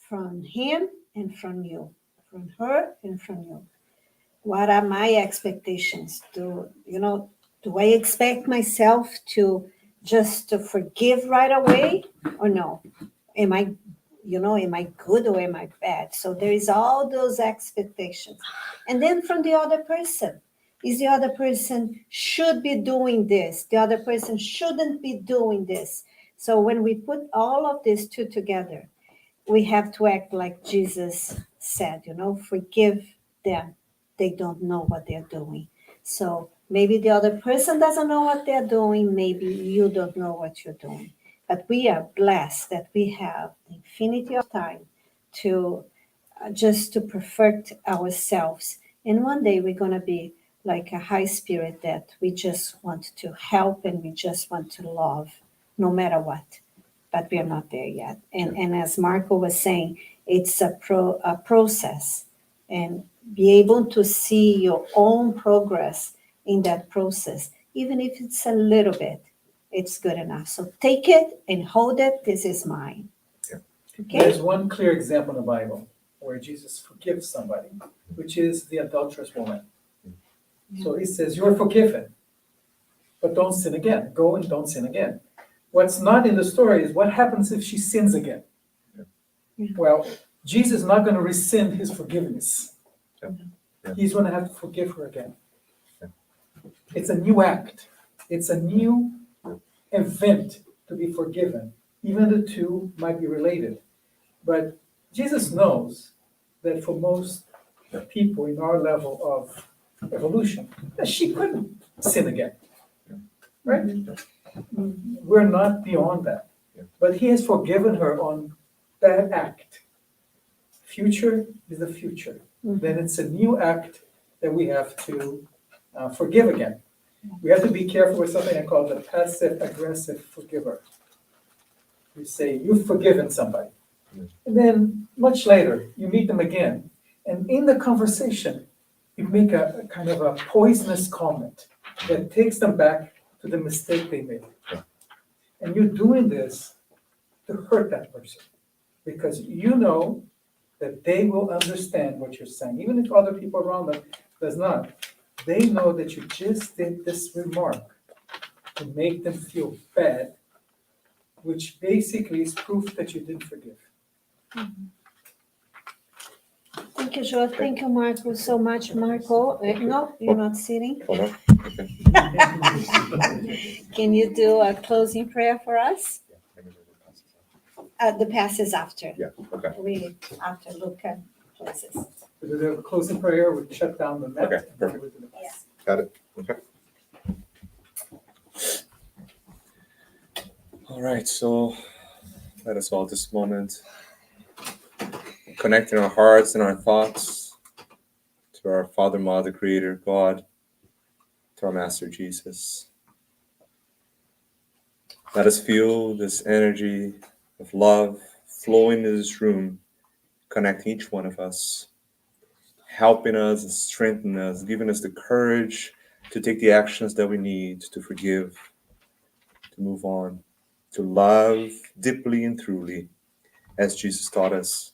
from him and from you, from her and from you. What are my expectations? Do I expect myself to just to forgive right away, or no? Am I good or am I bad? So there is all those expectations. And then from the other person, is the other person should be doing this. The other person shouldn't be doing this. So when we put all of these 2 together, we have to act like Jesus said, forgive them. They don't know what they're doing. So maybe the other person doesn't know what they're doing. Maybe you don't know what you're doing. But we are blessed that we have infinity of time to just to perfect ourselves. And one day we're going to be like a high spirit that we just want to help and we just want to love no matter what. But we are not there yet. And as Marco was saying, it's a process. And be able to see your own progress in that process, even if it's a little bit, it's good enough. So take it and hold it. This is mine. Yeah. Okay? There's one clear example in the Bible where Jesus forgives somebody, which is the adulterous woman. So he says, you're forgiven, but don't sin again. Go and don't sin again. What's not in the story is what happens if she sins again. Yeah. Well, Jesus is not going to rescind his forgiveness. Yeah. Yeah. He's going to have to forgive her again. Yeah. It's a new act. It's a new event to be forgiven. Even the 2 might be related. But Jesus knows that for most people in our level of evolution, that she couldn't sin again. Right? We're not beyond that. But he has forgiven her on that act. Future is the future. Then it's a new act that we have to forgive again. We have to be careful with something I call the passive-aggressive forgiver. You say, you've forgiven somebody. And then much later, you meet them again. And in the conversation, you make a kind of a poisonous comment that takes them back to the mistake they made. And you're doing this to hurt that person because you know that they will understand what you're saying, even if other people around them does not. They know that you just did this remark to make them feel bad, which basically is proof that you didn't forgive. Thank you, Joe. Thank you, Marco, so much. Marco, no, you're not sitting. Oh, no? Okay. Can you do a closing prayer for us? The pass is after. Yeah, okay. We after look at places. We do a closing prayer, we shut down the net. Okay, and then we do the pass. Got it. Okay. All right, so let us all this moment connecting our hearts and our thoughts to our Father, Mother, Creator, God, to our Master Jesus. Let us feel this energy of love flowing in this room, connecting each one of us, helping us and strengthening us, giving us the courage to take the actions that we need to forgive, to move on, to love deeply and truly, as Jesus taught us.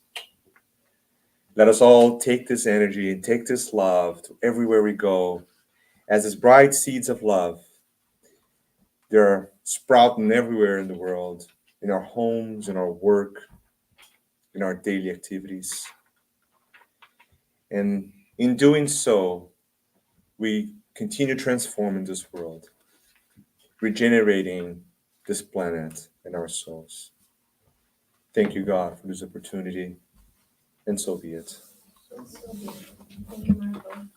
Let us all take this energy and take this love to everywhere we go, as these bright seeds of love. They're sprouting everywhere in the world, in our homes, in our work, in our daily activities. And in doing so, we continue transforming this world, regenerating this planet and our souls. Thank you, God, for this opportunity, and so be it. Thank you, Marco.